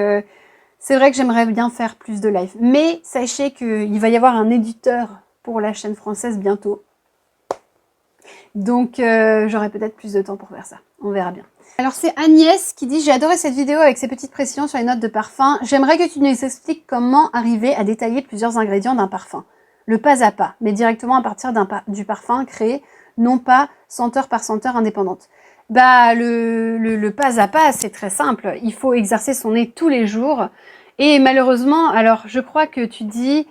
c'est vrai que j'aimerais bien faire plus de lives. Mais sachez qu'il va y avoir un éditeur pour la chaîne française bientôt. Donc j'aurai peut-être plus de temps pour faire ça. On verra bien. Alors c'est Agnès qui dit « J'ai adoré cette vidéo avec ses petites précisions sur les notes de parfum. J'aimerais que tu nous expliques comment arriver à détailler plusieurs ingrédients d'un parfum. Le pas à pas, mais directement à partir du parfum créé, non pas senteur par senteur indépendante. » Bah le pas à pas, c'est très simple. Il faut exercer son nez tous les jours. Et malheureusement, alors je crois que tu dis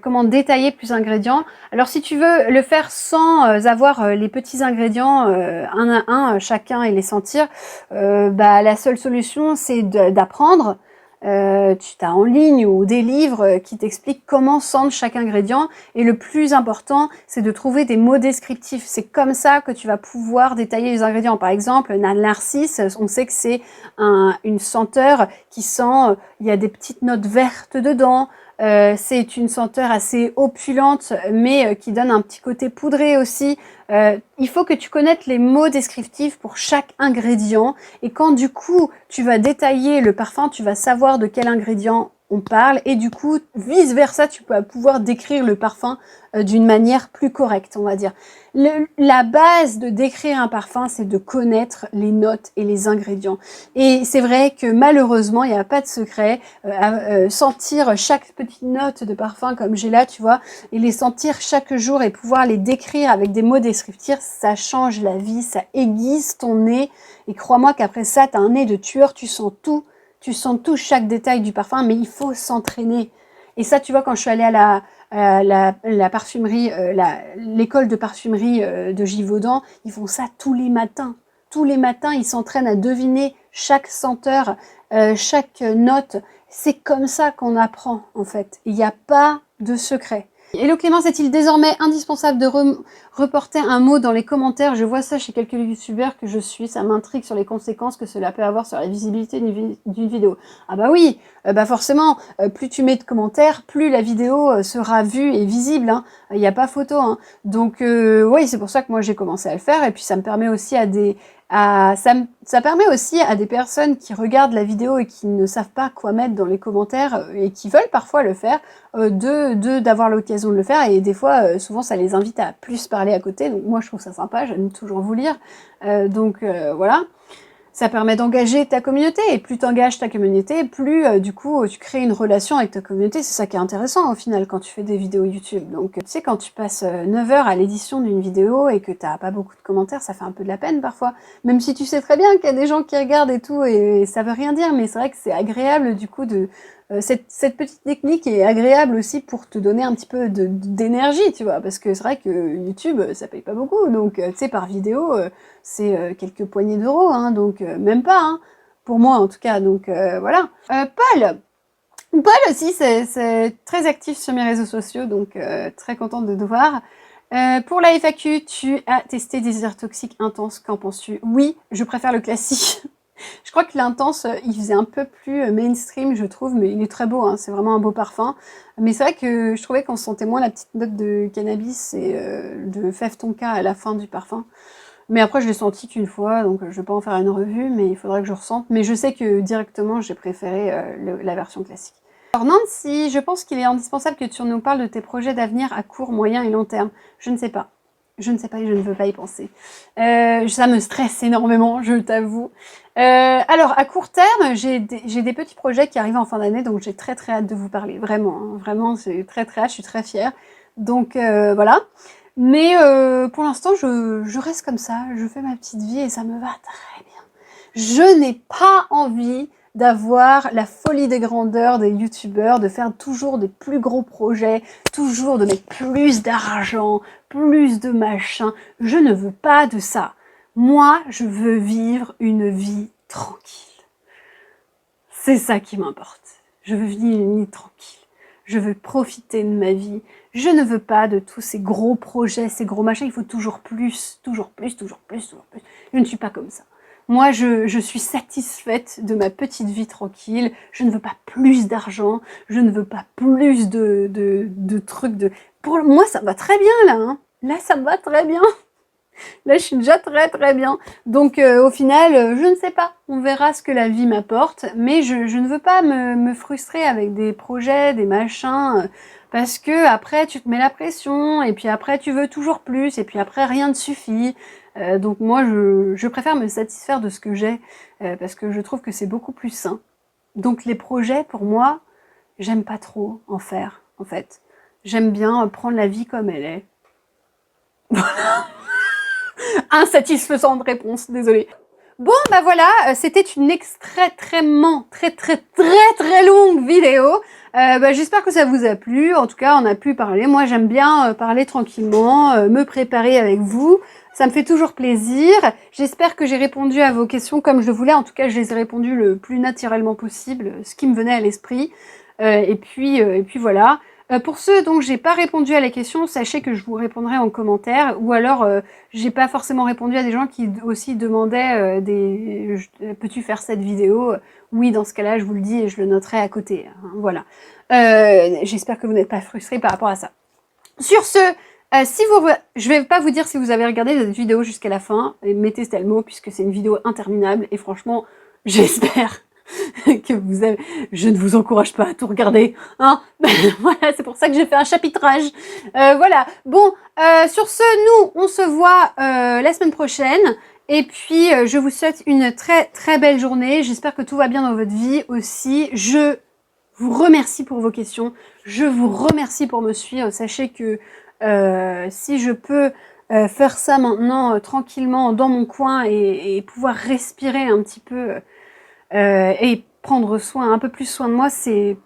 comment détailler plus ingrédients. Alors si tu veux le faire sans avoir les petits ingrédients un à un chacun et les sentir, bah la seule solution c'est d'apprendre. Tu as en ligne ou des livres qui t'expliquent comment sentir chaque ingrédient, et le plus important c'est de trouver des mots descriptifs. C'est comme ça que tu vas pouvoir détailler les ingrédients. Par exemple, la narcisse, on sait que c'est une senteur qui sent, il y a des petites notes vertes dedans. C'est une senteur assez opulente, mais qui donne un petit côté poudré aussi. Il faut que tu connaisses les mots descriptifs pour chaque ingrédient, et quand du coup tu vas détailler le parfum, tu vas savoir de quel ingrédient on parle, et du coup vice versa tu vas pouvoir décrire le parfum d'une manière plus correcte, on va dire. La base de décrire un parfum, c'est de connaître les notes et les ingrédients. Et c'est vrai que malheureusement, il n'y a pas de secret. Sentir chaque petite note de parfum comme j'ai là, tu vois, et les sentir chaque jour et pouvoir les décrire avec des mots descriptifs, ça change la vie, ça aiguise ton nez. Et crois-moi qu'après ça, tu as un nez de tueur, tu sens tout, chaque détail du parfum, mais il faut s'entraîner. Et ça, tu vois, quand je suis allée à la parfumerie, l'école de parfumerie de Givaudan, ils font ça tous les matins. Tous les matins, ils s'entraînent à deviner chaque senteur, chaque note. C'est comme ça qu'on apprend, en fait. Il n'y a pas de secret. Hello Clémence, est-il désormais indispensable de reporter un mot dans les commentaires? Je vois ça chez quelques youtubeurs que je suis, ça m'intrigue sur les conséquences que cela peut avoir sur la visibilité d'une vidéo. Ah bah oui, bah forcément, plus tu mets de commentaires, plus la vidéo sera vue et visible, hein. Il n'y a pas photo, hein. Donc oui, c'est pour ça que moi j'ai commencé à le faire, et puis ça me permet aussi ça permet aussi à des personnes qui regardent la vidéo et qui ne savent pas quoi mettre dans les commentaires et qui veulent parfois le faire, d'avoir l'occasion de le faire, et des fois, souvent ça les invite à plus parler à côté, donc moi je trouve ça sympa, j'aime toujours vous lire, voilà. Ça permet d'engager ta communauté, et plus tu engages ta communauté, plus du coup tu crées une relation avec ta communauté. C'est ça qui est intéressant au final quand tu fais des vidéos YouTube. Donc tu sais, quand tu passes 9 heures à l'édition d'une vidéo et que t'as pas beaucoup de commentaires, ça fait un peu de la peine parfois. Même si tu sais très bien qu'il y a des gens qui regardent et tout, et ça veut rien dire, mais c'est vrai que c'est agréable du coup de... cette petite technique est agréable aussi pour te donner un petit peu d'énergie, tu vois, parce que c'est vrai que YouTube, ça paye pas beaucoup, donc tu sais, par vidéo, c'est quelques poignées d'euros, hein, donc même pas, hein, pour moi en tout cas, donc voilà. Paul aussi, c'est très actif sur mes réseaux sociaux, donc très contente de te voir. Pour la FAQ, tu as testé des désirs toxiques intenses, qu'en penses-tu? Oui, je préfère le classique. Je crois que l'intense, il faisait un peu plus mainstream, je trouve, mais il est très beau, hein, c'est vraiment un beau parfum. Mais c'est vrai que je trouvais qu'on sentait moins la petite note de cannabis et de fève tonka à la fin du parfum. Mais après, je l'ai senti qu'une fois, donc je vais pas en faire une revue, mais il faudrait que je ressente. Mais je sais que directement, j'ai préféré la version classique. Alors Nancy, je pense qu'il est indispensable que tu nous parles de tes projets d'avenir à court, moyen et long terme. Je ne sais pas. Je ne sais pas et je ne veux pas y penser. Ça me stresse énormément, je t'avoue. Alors, à court terme, j'ai des petits projets qui arrivent en fin d'année, donc j'ai très hâte de vous parler. Vraiment, hein, vraiment, j'ai très hâte, je suis très fière. Donc, voilà. Mais pour l'instant, je reste comme ça, je fais ma petite vie et ça me va très bien. Je n'ai pas envie d'avoir la folie des grandeurs des youtubeurs, de faire toujours des plus gros projets, toujours de mettre plus d'argent, plus de machin. Je ne veux pas de ça. Moi, je veux vivre une vie tranquille. C'est ça qui m'importe. Je veux vivre une vie tranquille. Je veux profiter de ma vie. Je ne veux pas de tous ces gros projets, ces gros machins. Il faut toujours plus, toujours plus, toujours plus, toujours plus. Je ne suis pas comme ça. Moi, je suis satisfaite de ma petite vie tranquille. Je ne veux pas plus d'argent. Je ne veux pas plus de trucs. Pour moi, ça va très bien là. Hein. Là, ça me va très bien. Là, je suis déjà très très bien. Donc au final, je ne sais pas. On verra ce que la vie m'apporte. Mais je ne veux pas me frustrer avec des projets, des machins. Parce que après, tu te mets la pression. Et puis après, tu veux toujours plus. Et puis après, rien ne suffit. Donc moi, je préfère me satisfaire de ce que j'ai. Parce que je trouve que c'est beaucoup plus sain. Donc les projets, pour moi, j'aime pas trop en faire, en fait. J'aime bien prendre la vie comme elle est. Insatisfaisante réponse, désolée. Bon, bah voilà, c'était une extrêmement très longue vidéo. J'espère que ça vous a plu. En tout cas, on a pu parler. Moi, j'aime bien parler tranquillement, me préparer avec vous. Ça me fait toujours plaisir. J'espère que j'ai répondu à vos questions comme je le voulais. En tout cas, je les ai répondues le plus naturellement possible, ce qui me venait à l'esprit. Et puis voilà. Pour ceux dont j'ai pas répondu à la question, sachez que je vous répondrai en commentaire, ou alors j'ai pas forcément répondu à des gens qui aussi demandaient peux-tu faire cette vidéo? Oui, dans ce cas-là, je vous le dis et je le noterai à côté. Hein, voilà. J'espère que vous n'êtes pas frustrés par rapport à ça. Sur ce, je vais pas vous dire si vous avez regardé cette vidéo jusqu'à la fin, mettez tel mot puisque c'est une vidéo interminable et franchement, j'espère que vous avez... Je ne vous encourage pas à tout regarder, hein. Voilà, c'est pour ça que j'ai fait un chapitrage. Voilà. Bon, sur ce, nous, on se voit la semaine prochaine. Et puis, je vous souhaite une très belle journée. J'espère que tout va bien dans votre vie aussi. Je vous remercie pour vos questions. Je vous remercie pour me suivre. Sachez que si je peux faire ça maintenant tranquillement dans mon coin et pouvoir respirer un petit peu et prendre soin, un peu plus soin de moi, c'est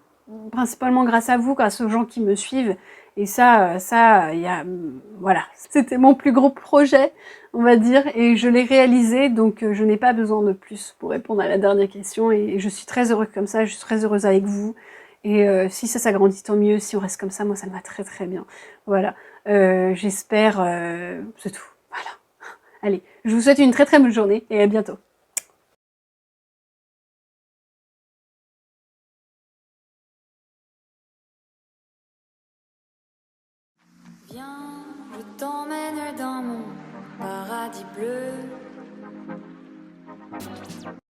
principalement grâce à vous, grâce aux gens qui me suivent. Et ça, voilà, c'était mon plus gros projet, on va dire, et je l'ai réalisé, donc je n'ai pas besoin de plus pour répondre à la dernière question. Et je suis très heureuse comme ça, je suis très heureuse avec vous. Et si ça s'agrandit, tant mieux. Si on reste comme ça, moi, ça me va très bien. Voilà, j'espère, c'est tout. Voilà. Allez, je vous souhaite une très bonne journée et à bientôt. Viens, je t'emmène dans mon paradis bleu.